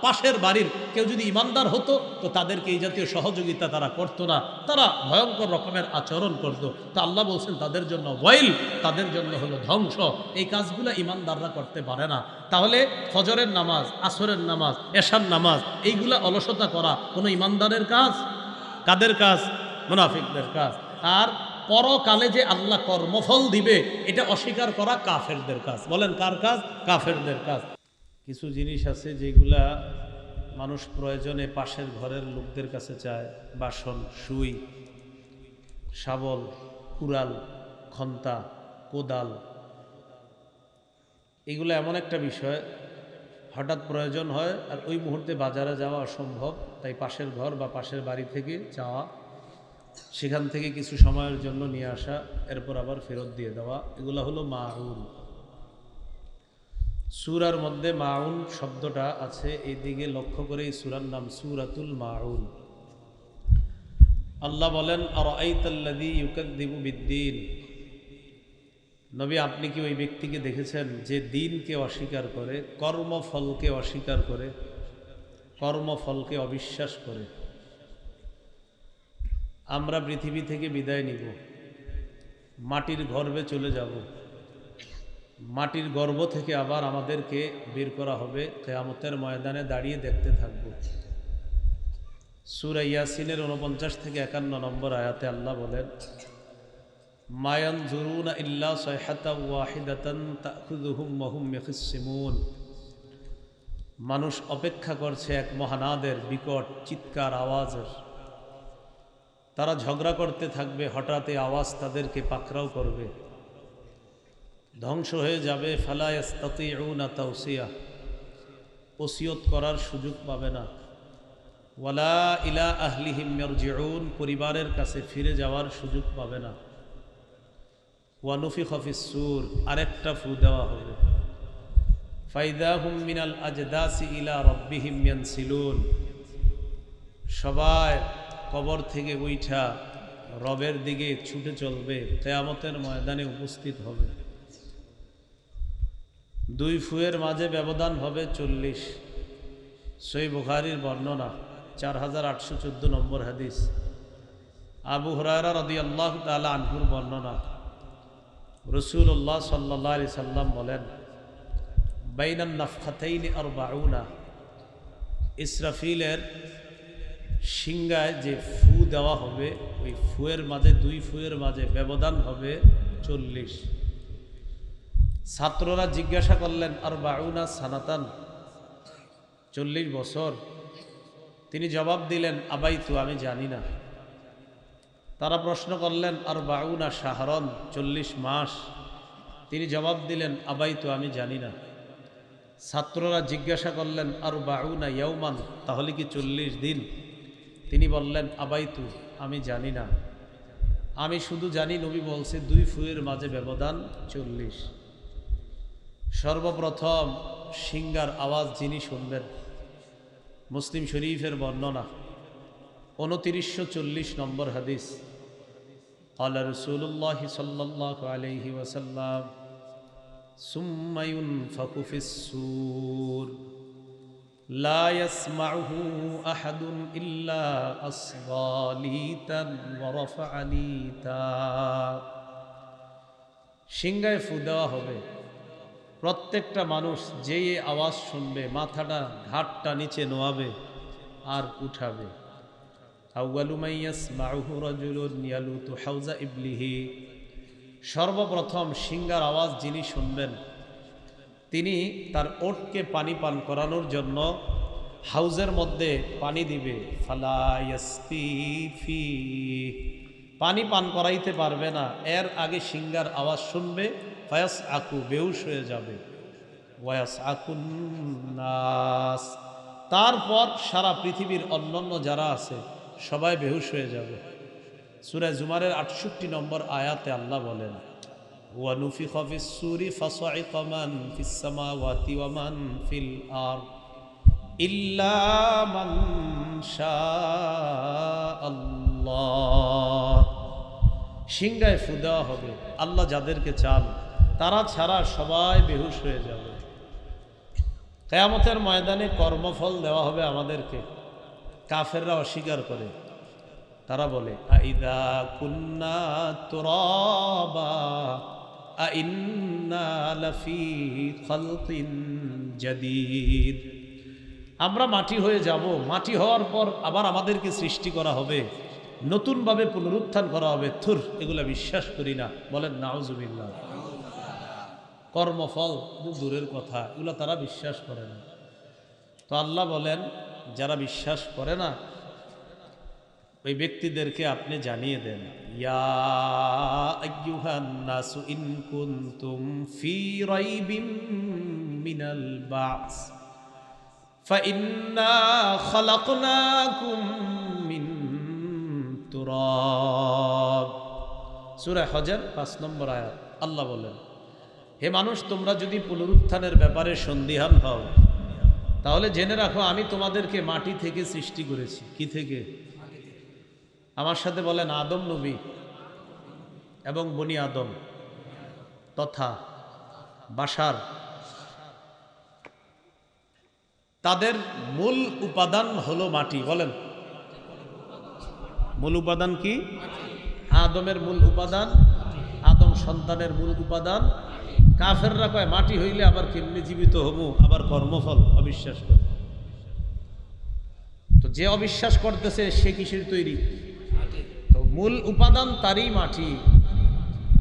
পাশের বাড়ির কেউ যদি ইমানদার হতো তো তাদেরকে এই জাতীয় সহযোগিতা তারা করতো না, তারা ভয়ঙ্কর রকমের আচরণ করত। তো আল্লাহ বলছেন তাদের জন্য ওয়াইল, তাদের জন্য হলো ধ্বংস। এই কাজগুলো ইমানদাররা করতে পারে না। তাহলে ফজরের নামাজ, আসরের নামাজ, এশার নামাজ এইগুলা অলসতা করা কোনো ইমানদারের কাজ? কাদের কাজ? মুনাফিকদের কাজ। আর পরকালে যে আল্লাহ কর্মফল দিবে এটা অস্বীকার করা কাফেরদের কাজ। বলেন কার কাজ? কাফেরদের কাজ। কিছু জিনিস আছে যেগুলা মানুষ প্রয়োজনে পাশের ঘরের লোকদের কাছে চায়। বাসন, সুই, শাবল, কুড়াল, খন্তা, কোদাল, এগুলো এমন একটা বিষয় হঠাৎ প্রয়োজন হয় আর ওই মুহূর্তে বাজারে যাওয়া অসম্ভব, তাই পাশের ঘর বা পাশের বাড়ি থেকে চাওয়া, সেখান থেকে কিছু সময়ের জন্য নিয়ে আসা, এরপর আবার ফেরত দিয়ে দেওয়া, এগুলো হলো মাউন। সূরার মধ্যে মাউন শব্দটা আছে, এই দিকে লক্ষ্য করে এই সূরার নাম সূরাতুল মাউন। আল্লাহ বলেন আরাআইতাল্লাযী ইউকাযযিবু বিদ্দীন, নবী আপনি কি ওই ব্যক্তিকে দেখেছেন যে দিনকে অস্বীকার করে, কর্মফলকে অস্বীকার করে, কর্মফলকে অবিশ্বাস করে। আমরা পৃথিবী থেকে বিদায় নিব, মাটির গর্ভে চলে যাব, মাটির গর্ভ থেকে আবার আমাদেরকে বের করা হবে, কিয়ামতের ময়দানে দাঁড়িয়ে দেখতে থাকব। সূরা ইয়াসিনের 49 থেকে 51 নম্বর আয়াতে আল্লাহ বলেন মা ইয়ানজুরুনা ইল্লা সায়হাতান ওয়াহিদাতান তাখুযুহুম ওয়া হুম ইয়াখসিমুন, মানুষ অপেক্ষা করছে এক মহানাদের বিকট চিৎকার আওয়াজের। তারা ঝগড়া করতে থাকবে, হঠাৎ এই আওয়াজ তাদেরকে পাকড়াও করবে, ধ্বংস হয়ে যাবে। ফালা ইস্তাতিউনা তাওসিয়া, ওসিয়ত করার সুযোগ পাবে না। ওয়ালা ইলা আহলিহিম ইয়ারজিউন, পরিবারের কাছে ফিরে যাওয়ার সুযোগ পাবে না। ওয়া নুফিখা ফিস সূর, আরেকটা ফু দেওয়া হবে। ফাইদা হুম মিনাল আজদাসি ইলা রাব্বিহিম ইয়ানসিলুন, সবাই কবর থেকে উঠা রবের দিকে ছুটে চলবে, কিয়ামতের ময়দানে উপস্থিত হবে। 2 ফুয়ের মাঝে ব্যবধান হবে 40। সহিহ বুখারীর বর্ণনা, 4814 নম্বর হাদিস। আবু হুরায়রা রাদিয়াল্লাহু তাআলা আনহুর বর্ণনা, রাসূলুল্লাহ সাল্লাল্লাহু আলাইহি সাল্লাম বলেন বাইনান নাফখাতাইনি 40, ইসরাফিলের সিংহায় যে ফু দেওয়া হবে ওই ফুয়ের মাঝে, 2 ফুয়ের মাঝে ব্যবধান হবে 40। ছাত্ররা জিজ্ঞাসা করলেন আর 40 সানাতান, 40 বছর? তিনি জবাব দিলেন আবাইতু, আমি জানি না। তারা প্রশ্ন করলেন আর 40 শাহরন, 40 মাস? তিনি জবাব দিলেন আবাইতু, আমি জানি না। ছাত্ররা জিজ্ঞাসা করলেন আর 40 ইয়াওমান, তাহলে কি 40 দিন? তিনি বললেন আবাইতু, আমি জানি না, আমি শুধু জানি নবী বলছে 2 ফুয়ের মাঝে ব্যবধান 40। সর্বপ্রথম সিংহার আওয়াজ যিনি শুনবেন, মুসলিম শরীফের বর্ণনা, 2940 নম্বর হাদিস। ক্বালা রাসূলুল্লাহ সাল্লাল্লাহু আলাইহি ওয়াসাল্লাম সুম্মা ইউনফাখু ফিস সূর লা ইয়াসমাউহু আহাদুন ইল্লা আসগালিতান ওয়া রাফআলিতা, সিংহায় ফু দেওয়া হবে, প্রত্যেকটা মানুষ যেই আওয়াজ শুনবে মাথাটা ঘাটটা নিচে নোয়াবে আর উঠাবে। আউয়ালু মান ইয়াসমাউহু রাজুলুন ইয়ালুতু হাউজা ইবলিহি, সর্বপ্রথম সিংহার আওয়াজ যিনি শুনবেন তিনি তার ওটকে পানি পান করানোর জন্য হাউজের মধ্যে পানি দিবে। ফালা ইয়াসকি ফি, পানি পান করাইতে পারবে না, এর আগে সিংহার আওয়াজ শুনবে। ফায়াস আকু, বেহুশ হয়ে যাবে। ওয়াস আকুন নাস, তারপর সারা পৃথিবীর অন্যান্য যারা আছে সবাই বেহুশ হয়ে যাবে। সূরা জুমারের 68 নম্বর আয়াতে আল্লাহ বলেন, ওয়া নুফিখা ফিস সূরি ফাসাইকা মান ফিস সামাওয়াতি ওয়া মান ফিল আরদ ইল্লা মান শাআল্লাহ। সিংহায় ফু দেওয়া হবে, আল্লাহ যাদেরকে চান তারা ছাড়া সবাই বেহুশ হয়ে যাবে। কিয়ামতের ময়দানে কর্মফল দেওয়া হবে আমাদেরকে। কাফেররা অস্বীকার করে, তারা বলে আইদা কুন্না তুরাবা আইন্না লাফি খালকিন জাদীদ। আমরা মাটি হয়ে যাব, মাটি হওয়ার পর আবার আমাদেরকে সৃষ্টি করা হবে, নতুনভাবে পুনরুত্থান করা হবে। থুর, এগুলা বিশ্বাস করি না, বলেন নাউজুবিল্লাহ। কর্মফল দূরের কথা, এগুলো তারা বিশ্বাস করে না। তো আল্লাহ বলেন, যারা বিশ্বাস করে না ওই ব্যক্তিদেরকে আপনি জানিয়ে দেন, ইয়া আইয়ুহান নাসু ইন কুনতুম ফি রাইবিম মিনাল বা'স ফাইন্না খালাকনাকুম মিন তুরাব। সূরা হজর 5 নম্বর আয়াত। আল্লাহ বলেন, হে মানুষ, তোমরা যদি পুনরুত্থানের ব্যাপারে সন্দিহান হও তাহলে জেনে রাখো আমি তোমাদেরকে মাটি থেকে সৃষ্টি করেছি। কি থেকে? আমার সাথে বলেন, আদম নবী এবং বনি আদম তথা বাশার, তাদের মূল উপাদান হলো মাটি। বলেন, মূল উপাদান কি? আদমের মূল উপাদান, আদম সন্তানের মূল উপাদান। কাফেররা কয় মাটি হইলে আবার কেমনি জীবিত হবো, আবার কর্মফল, অবিশ্বাস করে। তো যে অবিশ্বাস করতেছে সে কিসের তৈরি? তো মূল উপাদান তারই মাটি।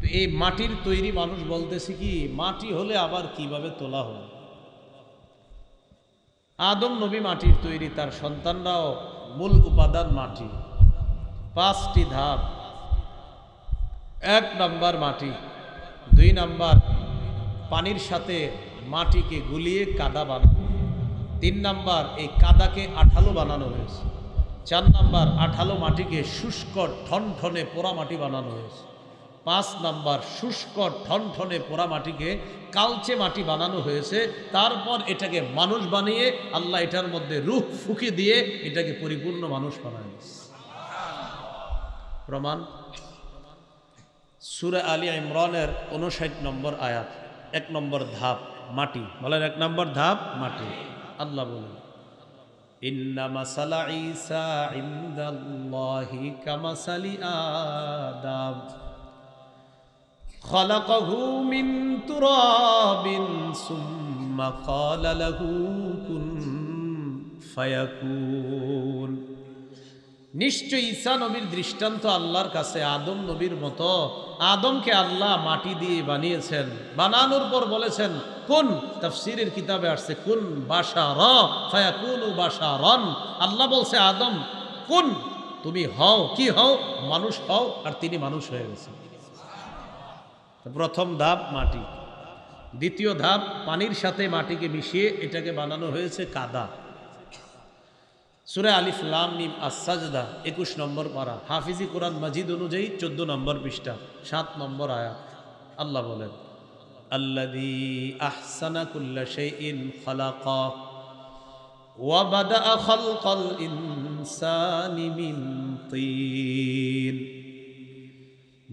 তো এই মাটির তৈরি মানুষ বলতেছে কি মাটি হলে আবার কিভাবে তোলা হবে। আদম নবী মাটির তৈরি, তার সন্তানরাও মূল উপাদান মাটি। 5টি ধাপ। 1 নাম্বার মাটি, 2 নাম্বার পানির সাথে মাটিকে গুলিয়ে কাদা বানানো, 3 নাম্বার এই কাদাকে আঠালো বানানো হয়েছে, 4 নাম্বার আঠালো মাটিকে শুষ্ক ঠনঠনে পোড়া মাটি বানানো হয়েছে, 5 নাম্বার শুষ্ক ঠনঠনে পোড়া মাটিকে কালচে মাটি বানানো হয়েছে। তারপর এটাকে মানুষ বানিয়ে আল্লাহ এটার মধ্যে রূহ ফুঁকে দিয়ে এটাকে পরিপূর্ণ মানুষ বানায়। প্রমাণ সূরা আলী ইমরানের 59 নম্বর আয়াত। 1 নম্বর ধাপ মাটি। বলেন, 1 নম্বর ধাপ মাটি। আল্লাহ বলেন, ইন্না মাসালা ঈসা ইনদাল্লাহি কামাসালি আদম খালাকাহু মিন তুরাবিন সুম্মা ক্বালা লাহু কুন ফায়াকুন। নিশ্চয় ঈসা নবীর দৃষ্টান্ত আল্লাহর কাছে আদম নবীর মতো। আদমকে আল্লাহ মাটি দিয়ে বানিয়েছেন, বানানোর পর বলেছেন কুন। তাফসীরের কিতাবে আসছে কুন বাশারা ফায়াকুনু বাশারান। আল্লাহ বলছে আদম কুন, তুমি হও, কি হও? মানুষ হও, আর তিনি মানুষ হয়ে গেছেন। প্রথম ধাপ মাটি। দ্বিতীয় ধাপ পানির সাথে মাটিকে মিশিয়ে এটাকে বানানো হয়েছে কাদা। সূরা আলিফ লাম মিম আস-সাজদা 21 নম্বর পারা, হাফিজি কোরআন মাজিদ অনুযায়ী 14 নম্বর পৃষ্ঠা, 7 নম্বর আয়াত। আল্লাহ বলেন, আল্লাযী আহসানা কুল্লা শাইইন খালাকা ওয়া বাদাআ খালকাল ইনসানি মিন তিন।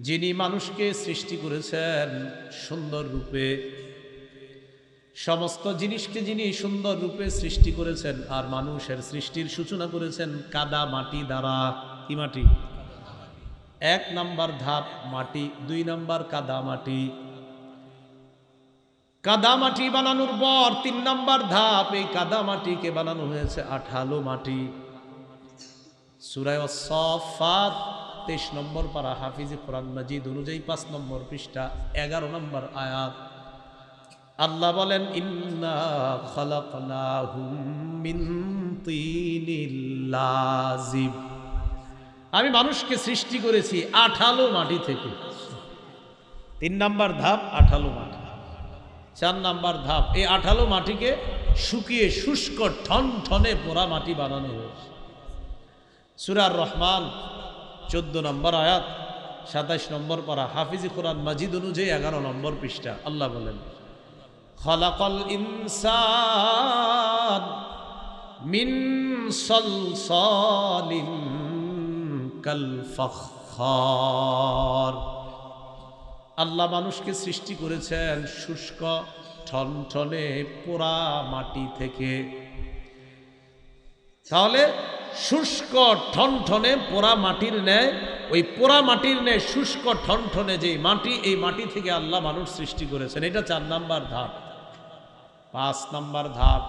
যিনি মানুষকে সৃষ্টি করেছেন সুন্দর রূপে, সমস্ত জিনিসকে যিনি সুন্দর রূপে সৃষ্টি করেছেন, আর মানুষের সৃষ্টির সূচনা করেছেন কাদা মাটি দ্বারা। কি মাটি? 1 নাম্বার ধাপ মাটি, 2 নাম্বার কাদা মাটি। কাদা মাটি বানানোর পর 3 নাম্বার ধাপ এই কাদা মাটিকে বানানো হয়েছে আঠালো মাটি। সূরা আস-সাফফাত 23 নম্বর পারা, হাফিজি কোরআন মাজিদ অনুযায়ী 5 নম্বর পৃষ্ঠা, 11 নম্বর আয়াত। আল্লাহ বলেন, ইন্না খালাকনাহুম মিন তিনিল লাযিব। আমি মানুষকে সৃষ্টি করেছি আঠালো মাটি থেকে। 3 নাম্বার ধাপ আঠালো মাটি। 4 নাম্বার ধাপ এই আঠালো মাটিকে শুকিয়ে শুষ্ক ঠনঠনে পোড়া মাটি বানানো হয়েছে। সূরা রহমান 14 নম্বর আয়াত 27 নম্বর পারা হাফিজি কোরআন মাজিদ অনুযায়ী 11 নম্বর পৃষ্ঠা আল্লাহ বলেন খালাকাল ইনসান মিন সালসালিন কাল ফাখখার। আল্লাহ মানুষকে সৃষ্টি করেছেন শুষ্ক ঠনঠনে পোড়া মাটি থেকে। তাহলে শুষ্ক ঠনঠনে পোড়া মাটির ন্যায়, ওই পোড়া মাটির ন্যায় শুষ্ক ঠনঠনে যে মাটি, এই মাটি থেকে আল্লাহ মানুষ সৃষ্টি করেছেন। এটা 4 নাম্বার ধাপ। 5 নাম্বার ধাপ,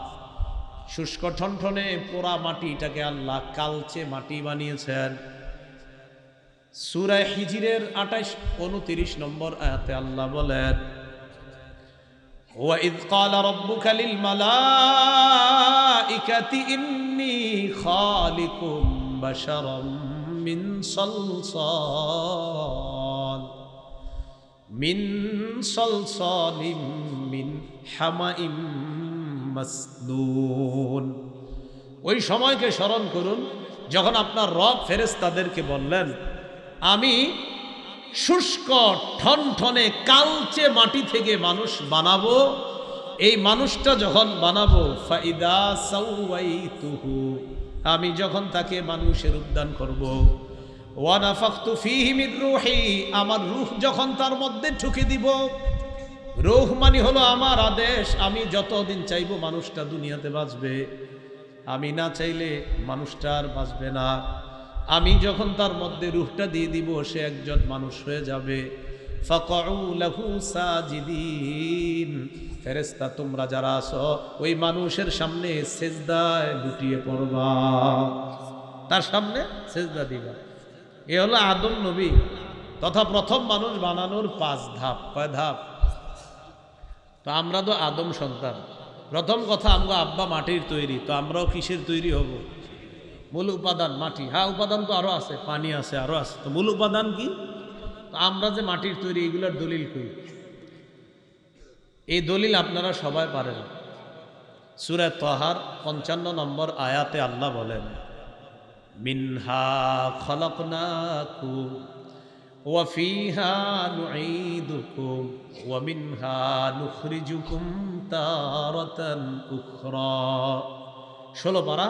শুষ্ক ঠনঠনে পোড়া মাটিটাকে আল্লাহ কালচে মাটি বানিয়েছেন। সূরা হিজরের 28-29 নম্বর আয়াতে আল্লাহ বলেন ওয়া ইয ক্বালা রাব্বুকা লিল মালাইকাতি ইন্নী খালিকুম বাশারাম মিন সালসালিম মিন হামাইম মাসনুন। ওই সময়কে স্মরণ করুন যখন আপনার রব ফেরেশতাদেরকে বললেন আমি শুষ্ক ঠনঠনে কালচে মাটি থেকে মানুষ বানাবো। এই মানুষটা যখন বানাবো ফাইদা সাওয়াইতুহু, আমি যখন তাকে মানুষের রূপদান করব, ওয়া নাফাখতু ফীহি মির রূহি, আমার রূহ যখন তার মধ্যে ঢুকে দিব। রূহ মানে হলো আমার আদেশ। আমি যতদিন চাইবো মানুষটা দুনিয়াতে বাঁচবে, আমি না চাইলে মানুষটা আর বাঁচবে না। আমি যখন তার মধ্যে রূহটা দিয়ে দিব সে একজন মানুষ হয়ে যাবে। ফাকউ লাহু সাজিদিন, ফেরেশতা তোমরা যারা আছো ওই মানুষের সামনে সেজদায় লুটিয়ে পড়বা, তার সামনে সেজদা দিবা। এ হলো আদম নবী তথা প্রথম মানুষ বানানোর 5 ধাপ। কয় ধাপ? তো আমরা তো আদম সন্তান। প্রথম কথা, আমরা আব্বা মাটির তৈরি, তো আমরাও কিসের তৈরি হব? মূল উপাদান মাটি। হ্যাঁ, উপাদান তো আরো আছে, পানি আছে, আরো আছে। তো মূল উপাদান কি? তো আমরা যে মাটির তৈরি, এগুলোর দলিল কই? এই দলিল আপনারা সবাই পারেন। সূরা তাহার 55 নম্বর আয়াতে আল্লাহ বলেন মিনহা খলাকনাকুম ওয়া ফিহা নুঈদুকুম ওয়া মিনহা নুখরিজুকুম তারাতান উখরা। 16 পারা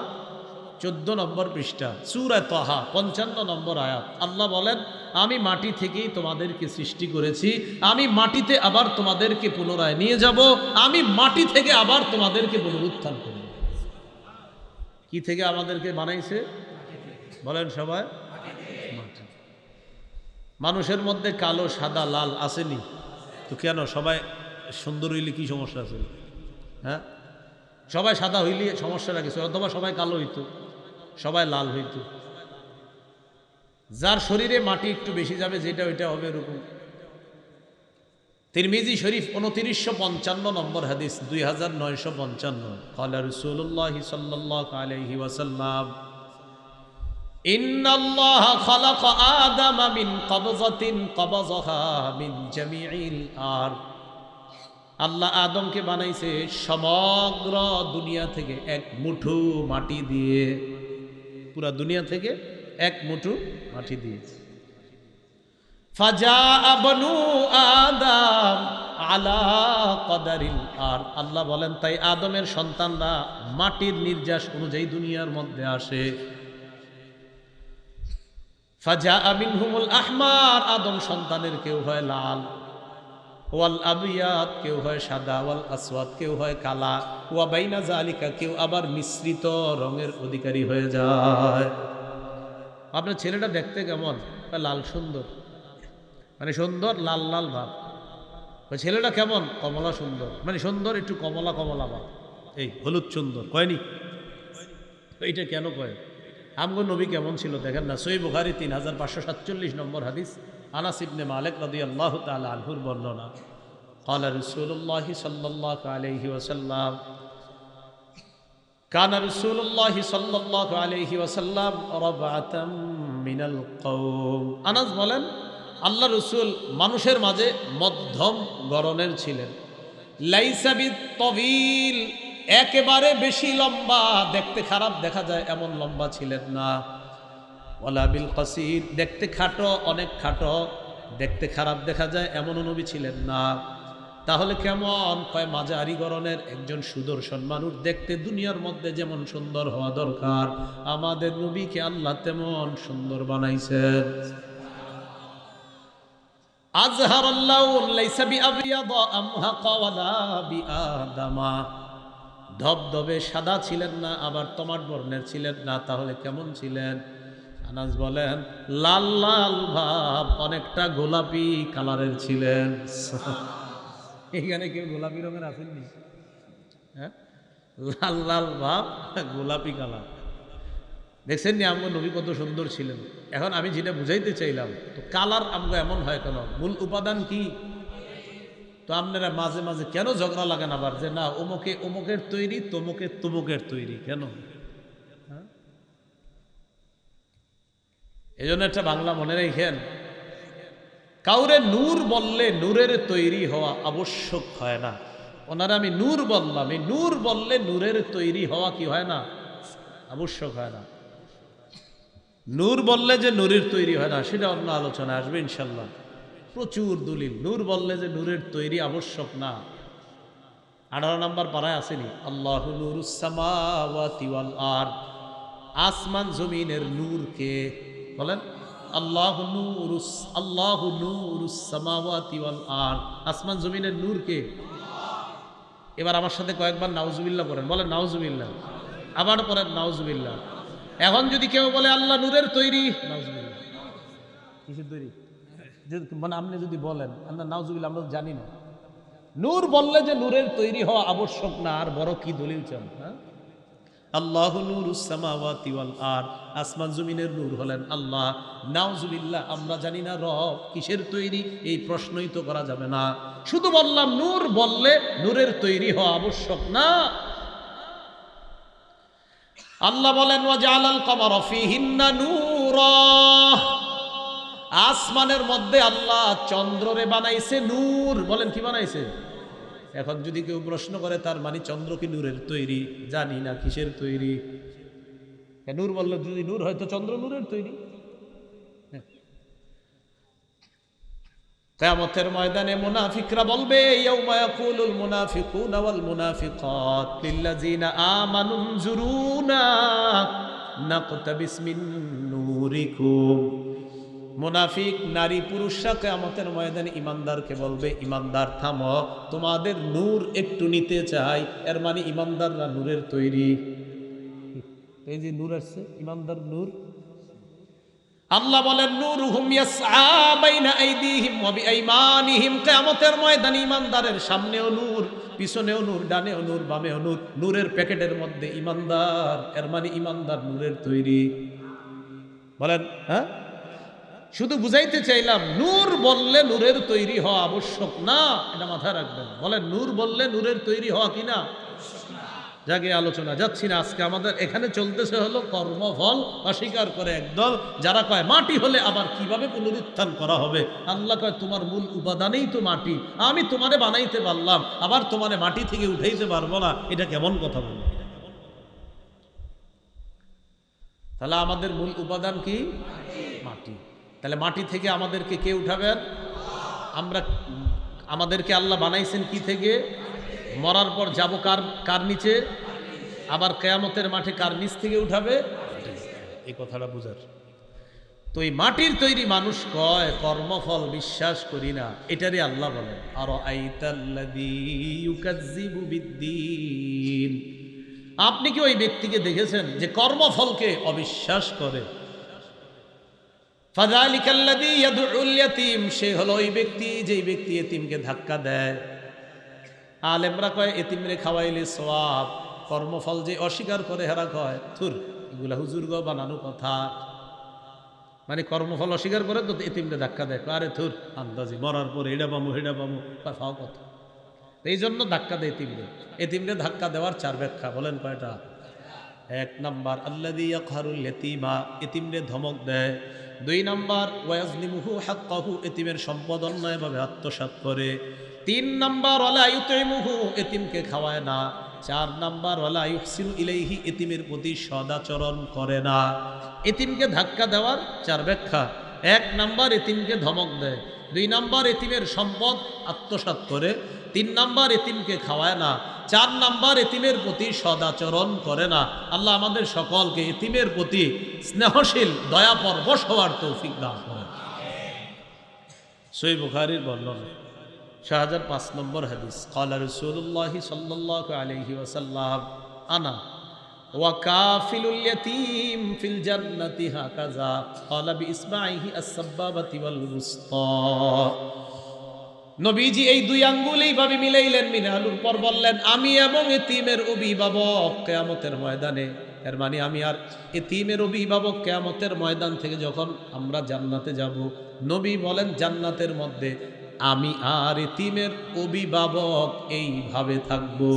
14 নম্বর পৃষ্ঠা সূরা তাহা 55 নম্বর আয়াত। আল্লাহ বলেন আমি মাটি থেকেই তোমাদেরকে সৃষ্টি করেছি, আমি মাটিতে আবার তোমাদেরকে পুনরায় নিয়ে যাব, আমি মাটি থেকে আবার তোমাদেরকে পুনরুত্থান করব। কি থেকে আমাদেরকে বানাইছে বলেন সবাই? মাটি। মানুষের মধ্যে কালো সাদা লাল আসেনি তো কেন? সবাই সুন্দর হইলে কি সমস্যা আছে? হ্যাঁ, সবাই সাদা হইলে সমস্যাটা কিছু, অথবা সবাই কালো হইতো, সবাই লাল হইতো। যার শরীরে মাটি একটু বেশি যাবে যেটা ওইটা হবে এরকম। তিরমিজি শরীফ 2955 নম্বর হাদিস 2955 ক্বালা রাসূলুল্লাহি সাল্লাল্লাহু আলাইহি ওয়াসাল্লাম ইন্নাল্লাহা খালাকা আদামা মিন কবযাতিন কবযাহা মিন জামিইল আরদ। আল্লাহ আদমকে বানাইছে সমগ্র দুনিয়া থেকে এক মুঠো মাটি দিয়ে, পুরা দুনিয়া থেকে এক মুঠো মাটি দিয়ে। ফাজাআ বনু আদম আলা কদারিল আরদ। আল্লাহ বলেন তাই আদমের সন্তানরা মাটির নির্যাস অনুযায়ী দুনিয়ার মধ্যে আসে। ফাজাআ মিনহুমুল আহমার, আদম সন্তানের কেউ হয় লাল, ওয়াল আবিয়াদ কেউ হয় সাদা, ওয়াল আসওয়াদ কেউ হয় কালা, ওয়া বাইনা যালিকা কেউ আবার মিশ্রিত রঙের অধিকারী হয়ে যায়। আপনার ছেলেটা দেখতে কেমন? লাল সুন্দর, মানে সুন্দর লাল লাল ভাব। ছেলেটা কেমন? কমলা সুন্দর, মানে সুন্দর একটু কমলা কমলা ভাব। এই হলুদ সুন্দর কয়নি? এইটা কেন কয়? আমগো নবী কেমন ছিল দেখেন না। সহিহ বুখারী 3547 নম্বর হাদিস আনাস ইবনে মালিক রাদিয়াল্লাহু তাআলা আনহুর বর্ণনা। ক্বালা রাসূলুল্লাহি সাল্লাল্লাহু আলাইহি ওয়াসাল্লাম কানা রাসূলুল্লাহি সাল্লাল্লাহু আলাইহি ওয়াসাল্লাম রাবআতাম মিনাল কওম। আনাস বলেন আল্লাহ রাসূল মানুষের মাঝে মধ্যম গড়নের ছিলেন। লাইসা বিত-তাওয়িল, একেবারে বেশি লম্বা, দেখতে খারাপ দেখা যায় এমন লম্বা ছিলেন না। ওয়ালা বিল কাসির, দেখতে খাটো, অনেক খাটো, দেখতে খারাপ দেখা যায় এমনও নবী ছিলেন না। তাহলে কেমন? কয় মাঝারি গড়নের একজন সুদর্শন মানুষ, দেখতে দুনিয়ার মধ্যে যেমন সুন্দর হওয়া দরকার, আমাদের নবীকে আল্লাহ তেমন সুন্দর বানাইছেন। আযহারাল্লাহু লাইসা বিআবিয়াদা আমহাকা ওয়ালা বিআদামা, ধবধবে সাদা ছিলেন না, আবার তমাট বর্ণের ছিলেন না। তাহলে কেমন ছিলেন? আনাস বলেন লাল লাল ভাব, অনেকটা গোলাপি কালারের ছিলেন। এখানে কেউ গোলাপি রঙের আসেননি? হ্যাঁ, লাল লাল ভাব, গোলাপি কালার। দেখছেন নি আমগো নবী কত সুন্দর ছিলেন? এখন আমি যেটা বুঝাইতে চাইলাম, তো কালার আমগো এমন হয় কেন? মূল উপাদান কি? তো আপনারা মাঝে মাঝে কেন ঝগড়া লাগান আবার যে না অমুকে অমুকের তৈরি, তমুকে তমুকের তৈরি, কেন? এই জন্য একটা বাংলা মনে রেখেন, কাউরে নূর বললে নূরের তৈরি হওয়া আবশ্যক হয় না। ওনারা আমি নূর বললাম, এই নূর বললে নূরের তৈরি হওয়া কি হয় না? আবশ্যক হয় না। নূর বললে যে নূরের তৈরি হয় না সেটা অন্য আলোচনা আসবে ইনশাল্লাহ, প্রচুর দলিল। নূর বললে যে নূরের তৈরি আবশ্যক না। 18 নম্বর পারায় আসেনি আল্লাহু নূরুস সামাওয়াতি ওয়াল আরদ, আসমান জমিনের নূর কে? বলেন আল্লাহু নূরুস সামাওয়াতি ওয়াল আরদ, আসমান জমিনের নূর কে? এবার আমার সাথে কয়েকবার নাউজুবিল্লাহ পড়েন, বলেন নাউজুবিল্লাহ, আবার পড়েন নাউজুবিল্লাহ। এখন যদি কেউ বলে আল্লাহ নূরের তৈরি, নাউজুবিল্লাহ। কিসের তৈরি? মানে আপনি যদি বলেন আল্লাহ নাউজুবিল্লাহ, আমরা জানি না। নূর বললে যে নূরের তৈরি হওয়া আবশ্যক না, আর বড় কি দলিল চান? হ্যাঁ, আল্লাহু নূরুস সামাওয়াতি ওয়াল আরদ, আসমান জমিনের নূর হলেন আল্লাহ। নাউজুবিল্লাহ, আমরা জানি না রব কিসের তৈরি, এই প্রশ্নই তো করা যাবে না। শুধু বললাম নূর বললে নূরের তৈরি হওয়া আবশ্যক না। আল্লাহ বলেন ওয়াজআলাল কমারা ফীহিন্না নূরা, আসমানের মধ্যে আল্লাহ চন্দ্ররে বানাইছে নূর। বলেন কি বানাইছে? এখন যদি কেউ প্রশ্ন করে তার মানে চন্দ্র কি নূরের তৈরি? জানি না কিসের তৈরি। নূর বললে যদি নূর হয়তো চন্দ্র নূরের তৈরি। কিয়ামতের ময়দানে মুনাফিকরা বলবে ইয়াউমা ইয়াকুলুল মুনাফিকুনা ওয়াল মুনাফিকাত লিল্লাযিনা আমানু নজুরুনা নাকতাবিস মিন নূরিকুম। মুনাফিক নারী পুরুষরা কিয়ামতের ময়দানে ইমানদারকে বলবে ইমানদার থামো, তোমাদের নূর একটু নিতে চাই। এর মানে ইমানদাররা নূরের তৈরি। এই যে নূর আসছে, ইমানদার নূর। আল্লাহ বলেন নূরুহুম ইয়াসআ বাইনা আইদিহিম ওয়া বিআইমানিহিম, কিয়ামতের ময়দানে ইমানদারের সামনেও নূর, পিছনেও নূর, ডানেও নূর, বামেও নূর। নূরের প্যাকেটের মধ্যে ইমানদার, এর মানে ইমানদার নূরের তৈরি। বলেন হ্যাঁ, শুধু বুঝাইতে চাইলাম নূর বললে নূরের তৈরি হওয়া আবশ্যক না, এটা মাথায় রাখবেন। বলেন নূর বললে নূরের তৈরি হওয়া কিনা? জাগে আলোচনা যাচ্ছি না আজকে, আমাদের এখানে চলতেছে হলো কর্মফল অস্বীকার করে একদল, যারা কয় মাটি হলে আবার কিভাবে পুনরুত্থান করা হবে। আল্লাহ কয় তোমার মূল উপাদানেই তো মাটি, আমি তোমারে বানাইতে পারলাম, আবার তোমারে মাটি থেকে উঠাইতে পারবো না, এটা কেমন কথা বলো? তাহলে আমাদের মূল উপাদান কি? মাটি। তাহলে মাটি থেকে আমাদেরকে কে উঠাবেন? আমরা, আমাদেরকে আল্লাহ বানাইছেন কি থেকে? মরার পর যাব কার নিচে? আবার কিয়ামতের মাঠে কার নিচ থেকে উঠাবে? এই কথাটা বুঝার। তো এই মাটির তৈরি মানুষ কয় কর্মফল বিশ্বাস করি না, এটারই আল্লাহ বলেন আর আইতাল্লাযী ইউকাজ্জিবু বিদ্দীন। আপনি কি ওই ব্যক্তিকে দেখেছেন যে কর্মফলকে অবিশ্বাস করে? ফাযালিকাল্লাযী ইয়াদউল ইয়াতীম, সে হলো ওই ব্যক্তি যেই ব্যক্তি এতিমকে ধাক্কা দেয়। আলেমরা কয় এতিমরে খাওয়াইলে সওয়াব, কর্মফল যে অস্বীকার করে হেরা কয় থুর, এগুলা হুজুরগ বানানো কথা। মানে কর্মফল অস্বীকার করে তো এতিমরে ধাক্কা দেয়, আরে থুর আন্দাজি মরার পরে এটা পামো হেডা পামো, ফাও কথা। এই জন্য ধাক্কা দেয় এতিমরে। এতিমরে ধাক্কা দেওয়ার 4 ব্যাখ্যা, বলেন কয়টা? 1 নাম্বার আল্লাযী ইয়াকহারুল ইয়াতীমা, এতিমরে ধমক দেয়। 2 নাম্বার ওয়াজলিমুহু হাক্কাহু, এতিমের সম্পদ অন্যায়ভাবে আত্মসাৎ করে। 3 নাম্বার ওয়ালা ইউতিমুহু, এতিমকে খাওয়ায় না। 4 নাম্বার ওয়ালা ইউহসিনু ইলাইহি, এতিমের প্রতি সদাচরণ করে না। এতিমকে ধাক্কা দেওয়ার 4 ব্যাখ্যা। 1 নাম্বার এতিমকে ধমক দেয়, 2 নাম্বার এতিমের সম্পদ আত্মসাৎ করে, 3 নাম্বার এতিমকে খাওয়ায় না, 4 নাম্বার এতিমের প্রতি সদাচরণ করে না। আল্লাহ আমাদের সকলকে এতিমের প্রতি স্নেহশীল দয়া পরবশ হওয়ার তৌফিক দান করেন। সহিহ বুখারীর বর্ণনা 6005 নম্বর হাদিস, ক্বালা রাসূলুল্লাহ সাল্লাল্লাহু আলাইহি ওয়াসাল্লাম আনা ওয়া কাফিলুল ইয়াতীম ফিল জান্নাতি হাকাযা ক্বালা বিইসবাইহি আস-সাব্বাবাতি ওয়াল উসতা। নবীজি এই 2 আঙ্গুল এইভাবে মিলাইলেন, মিলানোর পর বললেন, আমি এবং এতিমের অভিভাবক কিয়ামতের ময়দানে, এর মানে আমি আর এতিমের অভিভাবক কিয়ামতের ময়দান থেকে যখন আমরা জান্নাতে যাব, নবী বলেন জান্নাতের মধ্যে আমি আর এতিমের অভিভাবক এইভাবে থাকবো।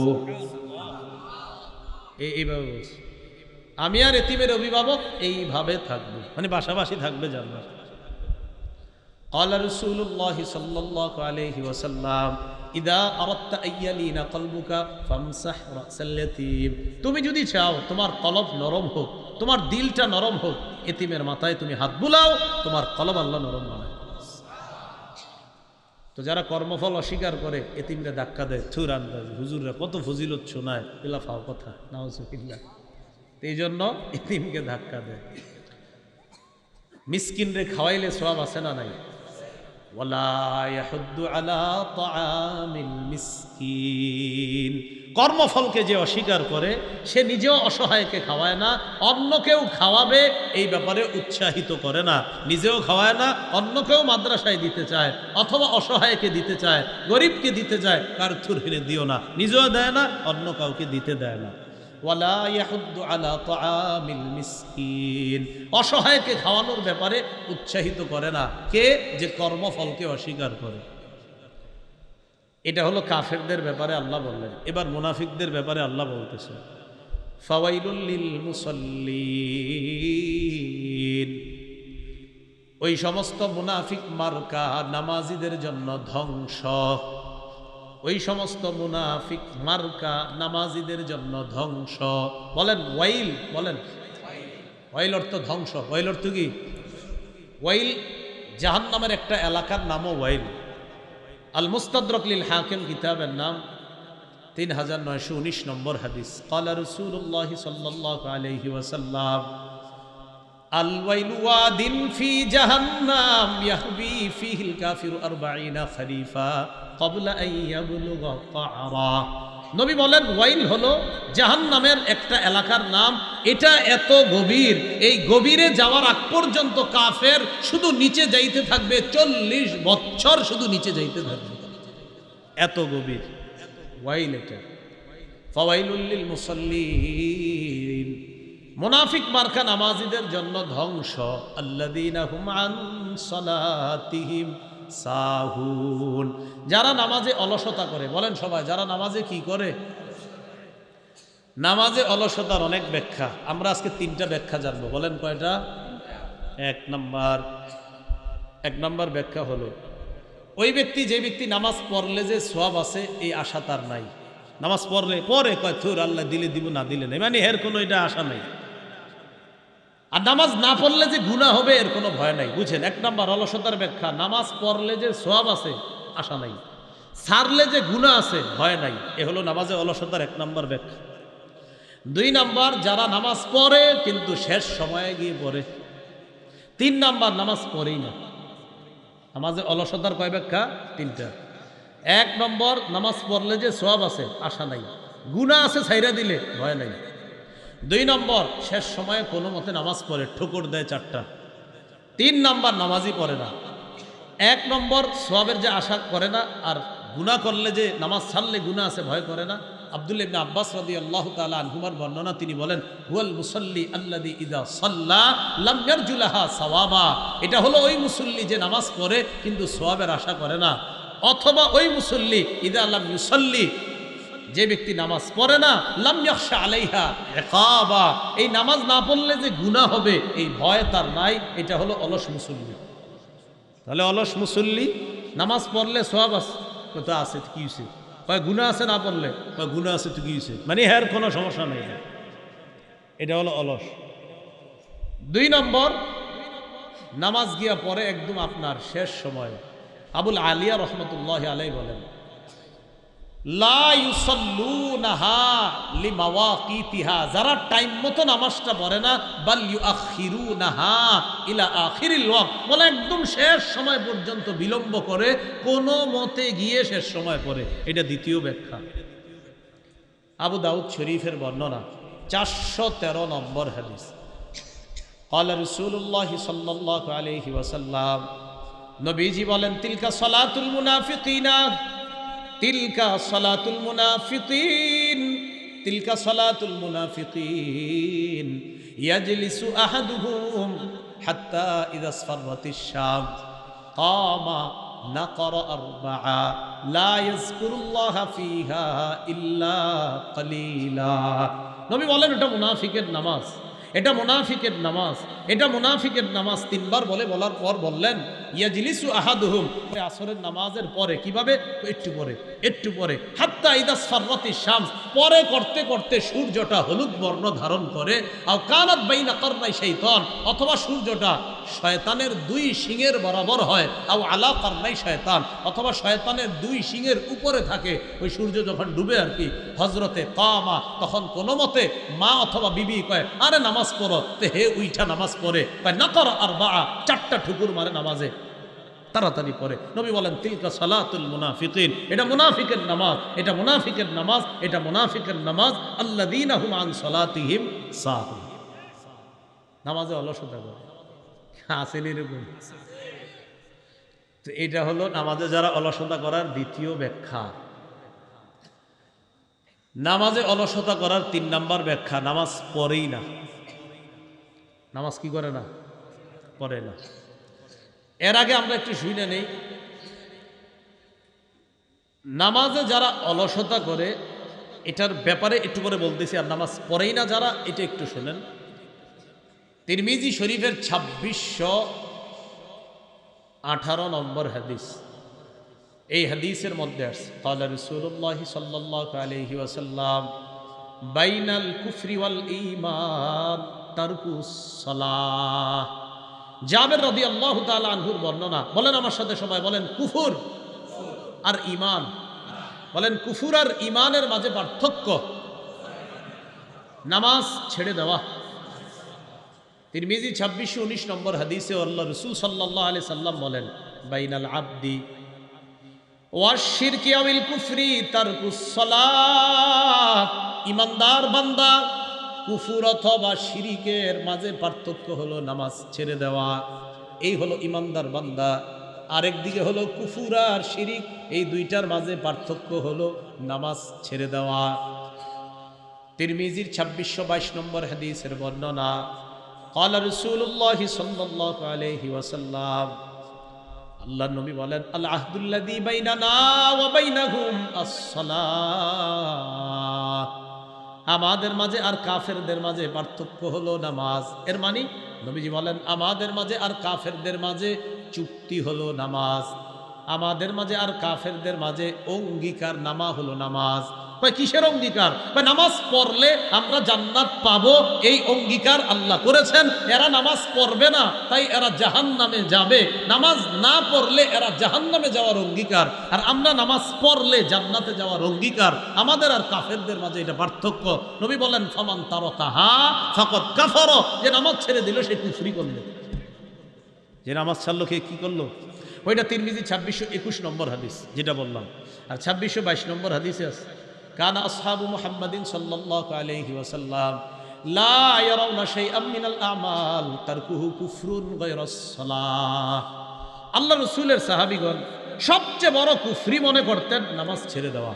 এইভাবে বলছি, আমি আর এতিমের অভিভাবক এইভাবে থাকবো, মানে পাশাপাশি থাকবে জান্নাত। قال رسول الله صلى الله عليه وسلم إذا أردت أن يلين قلبك فامسح رأس اليتيم। তুমি যদি চাও তোমার কলব নরম হোক, তোমার দিলটা নরম হোক, এতিমের মাথায় তুমি হাত বুলাও, তোমার কলব আল্লাহ নরম বানায়। তো যারা কর্মফল অস্বীকার করে এতিমরে ধাক্কা দেয়, থুর আন্দাজ হুজুররা কত ফজিলত শোনায়, এলা ফাও কথা, নাউজুবিল্লাহ। এই জন্য এতিমকে ধাক্কা দেয়। মিসকিনরে খাওয়াইলে সওয়াব আছে না নাই? ওয়ালা ইয়াহুদ্দু আলা তাআমিল মিসকিন। কর্মফলকে যে অস্বীকার করে সে নিজেও অসহায়কে খাওয়ায় না, অন্যকেও খাওয়াবে এই ব্যাপারে উৎসাহিত করে না, নিজেও খাওয়ায় না, অন্যকেও মাদ্রাসায় দিতে চায় অথবা অসহায়কে দিতে চায়, গরিবকে দিতে চায়, কার থুর হেনে দিও না, নিজেও দেয় না, অন্য কাউকে দিতে দেয় না। ওয়ালা ইয়াহুদ্দু আলা তাআমিল মিসকিন, অসহায়কে খাওয়ানোর ব্যাপারে উৎসাহিত করে না। কে? যে কর্মফলকে অস্বীকার করে। এটা হলো কাফেরদের ব্যাপারে আল্লাহ বললেন। এবার মুনাফিকদের ব্যাপারে আল্লাহ বলতেছে, ফাওয়াইলুল লিল মুসাল্লিন, ওই সমস্ত মুনাফিক মার্কা নামাজিদের জন্য ধ্বংস। ওই সমস্ত মুনাফিক মার্কা নামাজিদের জন্য ধ্বংস। বলেন ওয়াইল, বলেন ওয়াইল অর্থ ধ্বংস। ওয়াইল অর্থ কি? ওয়াইল জাহান্নামের একটা এলাকার নামও ওয়াইল। আল মুস্তাদরাক লিল হাকিম কিতাবের নাম, 3919 নম্বর হাদিস। ক্বালা রাসূলুল্লাহ সাল্লাল্লাহু আলাইহি ওয়াসাল্লাম আল ওয়াইলু ওয়াদিন ফি জাহান্নাম ইয়াহবি ফিহিল কাফিরু 40 খরিফা ক্বাবলা আন ইয়াবলুগা কা'রা। নবী বলেন ওয়াইল হলো জাহান্নামের একটা এলাকার নাম। এটা এত গভীর, এই গভীরে যাওয়ার আগ পর্যন্ত কাফের শুধু নিচে যাইতে থাকবে, 40 বছর শুধু নিচে যাইতে থাকবে, এত গভীর ওয়াইল এটা। ফাওয়াইলুল লিল মুসাল্লিন, মুনাফিক মার্কা নামাজিদের জন্য ধ্বংস। আল্লাযীনা হুম আন সালাতিহিম সাহুন, যারা নামাজে অলসতা করে। বলেন সবাই, যারা নামাজে কি করে? নামাজে অলসতার অনেক ব্যাখ্যা, আমরা আজকে 3টা ব্যাখ্যা জানবো। বলেন কয়টা? 1 নাম্বার ব্যাখ্যা হলো, ওই ব্যক্তি, যে ব্যক্তি নামাজ পড়লে যে সওয়াব আছে এই আশা তার নাই। নামাজ পড়লে পরে কয় থুর আল্লাহ দিলে দিব, না দিলে নাই, মানে এর কোনো এটা আশা নাই। আর নামাজ না পড়লে যে গুনাহ হবে এর কোনো ভয় নাই। বুঝেন? 1 নাম্বার অলসতার ব্যাখ্যা, নামাজ পড়লে যে সওয়াব আছে আশা নাই, ছাড়লে যে গুনাহ আছে ভয় নাই। এ হলো নামাজে অলসতার 1 নাম্বার ব্যাখ্যা। 2 নাম্বার, যারা নামাজ পড়ে কিন্তু শেষ সময়ে গিয়ে পড়ে। 3 নাম্বার, নামাজ পড়েই না। নামাজে অলসতার কয় ব্যাখ্যা? 3টা। 1 নম্বর, নামাজ পড়লে যে সওয়াব আছে আশা নাই, গুনাহ আছে ছাইরা দিলে ভয় নাই। 2 নম্বর, শেষ সময়ে কোনো মতে নামাজ পড়ে, ঠোকর দেয় 4টা। 3 নাম্বার, নামাজই পড়ে না। 1 নম্বর, সওয়াবের যে আশা করে না, আর গুনাহ করলে যে নামাজ ছাড়লে গুনাহ আছে ভয় করে না। আব্দুল্লাহ ইবনে আব্বাস রাদিয়াল্লাহু তাআলা আনহুমার বর্ণনা, তিনি বলেন হুয়াল মুসাল্লি আল্লাযী ইযা সাল্লা লাম ইয়ারজু লাহা সাওয়াবা, এটা হলো ওই মুসল্লি যে নামাজ পড়ে কিন্তু সওয়াবের আশা করে না। অথবা ওই মুসল্লি ইযা লাম ইউসাল্লি, যে ব্যক্তি নামাজ পড়ে না, লাম ইয়াখশা আলাইহা ইকাবা, এই নামাজ না পড়লে যে গুনাহ হবে এই ভয় তার নাই। এটা হলো অলস মুসল্লি। তাহলে অলস মুসল্লি নামাজ পড়লে সওয়াব আছে, কথা আছে, কি হইছে? কয় গুনাহ আছে না পড়লে, কয় গুনাহ আছে তো কি হয়েছে, মানে হ্যার কোনো সমস্যা নেই। এটা হলো অলস। 2 নম্বর, নামাজ গিয়া পরে একদম আপনার শেষ সময়। আবুল আলিয়া রহমতুল্লাহ আলাই বলেন, লা ইউসাল্লুনাহা লিমাওয়াকিতিহা, যারা টাইম মতো নামাজটা পড়ে না, বাল ইউআখিরুনাহা ইলা আখিরিল ওয়াক্ত, বলে একদম শেষ সময় পর্যন্ত বিলম্ব করে, কোনো মতে গিয়ে শেষ সময় পড়ে। এটা দ্বিতীয় ব্যাখ্যা। আবু দাউদ শরীফের বর্ণনা 413 নম্বর হাদিস। ক্বালা রাসূলুল্লাহ সাল্লাল্লাহু আলাইহি ওয়াসাল্লাম, নবীজি বলেন, তিলকা সালাতুল মুনাফিকিনা, তিলকা সালাতুল মুনাফিকিন, তিলকা সালাতুল মুনাফিকিন, ইয়াজলিসু আহাদুহুম হাত্তা ইযা আসফারাতিশ শামস কামা নাকরা আরবাআ লা ইয়াযকুরুল্লাহা ফিহা ইল্লা কালিলা। নবী বলেন, এটা মুনাফিকের নামাজ, এটা মুনাফিকের নামাজ, এটা মুনাফিকের নামাজ। 3 বার বলার পর বললেন, ইয়াজলিসু আহাদুহুম, আসরের নামাজের পরে, কিভাবে, একটু পরে, একটু পরে, হাত্তা ইযা আসফারাতিশ শামস, পরে করতে করতে সূর্যটা হলুদ বর্ণ ধারণ করে, আও কানাত বাইনা কারনাই শাইতান, অথবা সূর্যটা শয়তানের 2 শিঙের বরাবর হয়, আও আলা কারনাই শয়তান, অথবা শয়তানের 2 শিঙের উপরে থাকে। ওই সূর্য যখন ডুবে আর কি, হজরতে কামা, তখন কোনো মতে মা অথবা বিবি কয়, আরে নামাজ পড়ো, তে হে উইঠা নামাজ পড়ে, কয় নাকরা আরবাআ, 4টা ঠুকুর মারে নামাজে, তাড়াতাড়ি পড়ে। নবী বলেন, তিলকা সালাতুল মুনাফিকিন, এটা মুনাফিকের নামাজ, এটা মুনাফিকের নামাজ, এটা মুনাফিকের নামাজ। আল্লাযীনা হুম আন সালাতিহিম সাহুন, নামাজে অলসতা করে, আসেন এরকম। তো এটা হলো নামাজে যারা অলসতা করার দ্বিতীয় ব্যাখ্যা। নামাজে অলসতা করার 3 নম্বর ব্যাখ্যা, নামাজ পড়েই না। নামাজ কি করে না, পড়ে না। এর আগে আমরা একটু শুনে নেই, নামাজে যারা অলসতা করে এটার ব্যাপারে একটু করে বলতেছি, আর নামাজ পড়েই না যারা, এটা একটু শুনেন। তিরমিজি শরীফের 2618 নম্বর হাদিস, এই হাদিসের মধ্যে আসছে, ক্বালা রাসূলুল্লাহ সাল্লাল্লাহু আলাইহি ওয়াসাল্লাম, বাইনাল কুফরি ওয়াল ঈমান তারকুস সালাহ। জাবের রাদিয়াল্লাহু তাআলা আনহুর বর্ণনা, বলেন আমার সাথে সবাই বলেন, কুফর আর ঈমান, বলেন কুফর আর ঈমানের মাঝে পার্থক্য, নামাজ ছেড়ে দেওয়া। তিরমিজি 2619 নম্বর হাদিসে আল্লাহ রাসূল সাল্লাল্লাহু আলাইহি সাল্লাম বলেন, বাইনাল আবদি ওয়াশ শিরকি আওয়াল কুফরি তারকুস সালাহ, ইমানদার বান্দা কুফর অথবা শিরিকের মাঝে পার্থক্য হলো নামাজ ছেড়ে দেওয়া। এই হলো ইমানদার বান্দা। আরেকদিকে হলো কুফর আর শিরিক, এই দুইটার মাঝে পার্থক্য হলো নামাজ ছেড়ে দেওয়া। তিরমিজির 2622 নম্বর হাদিসের বর্ণনা, ক্বালা রাসূলুল্লাহ সাল্লাল্লাহু আলাইহি ওয়াসাল্লাম, আল্লাহর নবী বলেন, আল আহদুল্লাযী বাইনানা ওয়া বাইনাহুম আস-সালাহ, আমাদের মাঝে আর কাফেরদের মাঝে পার্থক্য হলো নামাজ। এর মানে নবীজি বলেন, আমাদের মাঝে আর কাফেরদের মাঝে চুক্তি হলো নামাজ, আমাদের মাঝে আর কাফেরদের মাঝে অঙ্গীকার নামা হলো নামাজ। ভাই কিসের অঙ্গীকার? ভাই নামাজ পড়লে আমরা জান্নাত পাবো, এই অঙ্গীকার আল্লাহ করেছেন। এরা নামাজ পড়বে না তাই এরা জাহান্নামে যাবে, নামাজ না পড়লে এরা জাহান্নামে যাওয়ার অঙ্গীকার, আর আমরা নামাজ পড়লে জান্নাতে যাওয়ার অঙ্গীকার। আমাদের আর কাফেরদের মাঝে এটা পার্থক্য। নবী বলেন, ফামান তারাকাহা ফাকাদ কাফারা, যে নামাজ ছেড়ে দিল সে কুফরি করলো। যে নামাজ ছাড়লো কে কি করলো? ওইটা তিরমিজি 2621 নম্বর হাদিস যেটা বললাম, আর 2622 নম্বর হাদিসে আছে, কানা আসহাবু মুহাম্মাদিন সাল্লাল্লাহু আলাইহি ওয়াসাল্লাম লা ইয়ারাউনা শাইআম মিনাল আমাল তারকুহু কুফরুন গায়রাস সালাহ। আল্লাহ রাসূলের সাহাবীগণ সবচেয়ে বড় কুফরি মনে করতেন নামাজ ছেড়ে দেওয়া।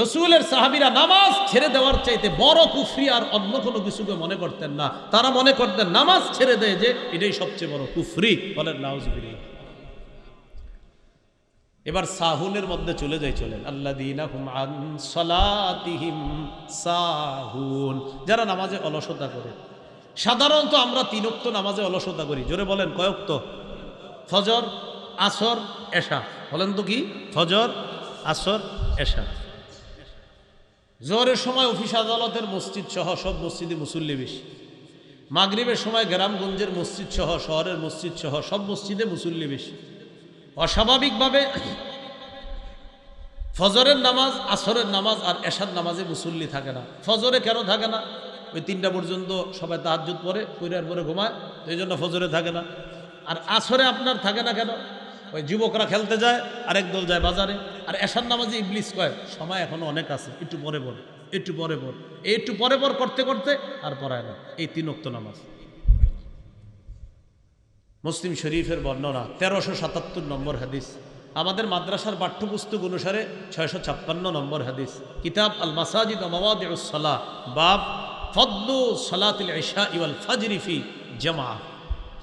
রাসূলের সাহাবীরা নামাজ ছেড়ে দেওয়ার চাইতে বড় কুফরি আর অন্য কোনো কিছুকে মনে করতেন না। তারা মনে করতেন নামাজ ছেড়ে দেয় যে এটাই সবচেয়ে বড় কুফরি। বলেন নাউযুবিল্লাহ। এবার সাহুনের মধ্যে চলে চলেন, আল্লাযীনা হুম আন সালাতিহিম সাহুন, যারা নামাজে অলসতা করে। সাধারণত আমরা 3 ওয়াক্ত নামাজে অলসতা করি। জোরে বলেন কয় ওয়াক্ত? ফজর, আসর, এশা। বলেন তো কি? ফজর, আসর, এশা। জোহরের সময় অফিস আদালতের মসজিদ সহ সব মসজিদে মুসল্লি বেশি। মাগরিবের সময় গ্রামগঞ্জের মসজিদ সহ শহরের মসজিদ সহ সব মসজিদে মুসল্লি বেশি। অস্বাভাবিকভাবে ফজরের নামাজ, আসরের নামাজ আর এশার নামাজে মুসল্লি থাকে না। ফজরে কেন থাকে না? ওই 3টা পর্যন্ত সবাই তাহাজ্জুদ পড়ে, পড়ার পরে ঘুমায়, তো এই জন্য ফজরে থাকে না। আর আসরে আপনার থাকে না কেন? ওই যুবকরা খেলতে যায়, আরেক দল যায় বাজারে। আর এশার নামাজে ইবলিস কয় সময় এখনো অনেক আছে, একটু পরে পড়, একটু পরে পড়, এই একটু পরে পর করতে করতে আর পড়ায় না। এই 3 ওয়াক্ত নামাজ। মুসলিম শরীফের বর্ণনা 1377 নম্বর হাদিস। আমাদের মাদ্রাসার পাঠ্যপুস্তক অনুসারে 656 নম্বর হাদিস। কিতাব আল মাসাজিদ ওয়া মাওয়াদিউস সালাহ, বাব ফদলু সালাতিল ইশা ওয়াল ফাজরি ফি জামাআহ।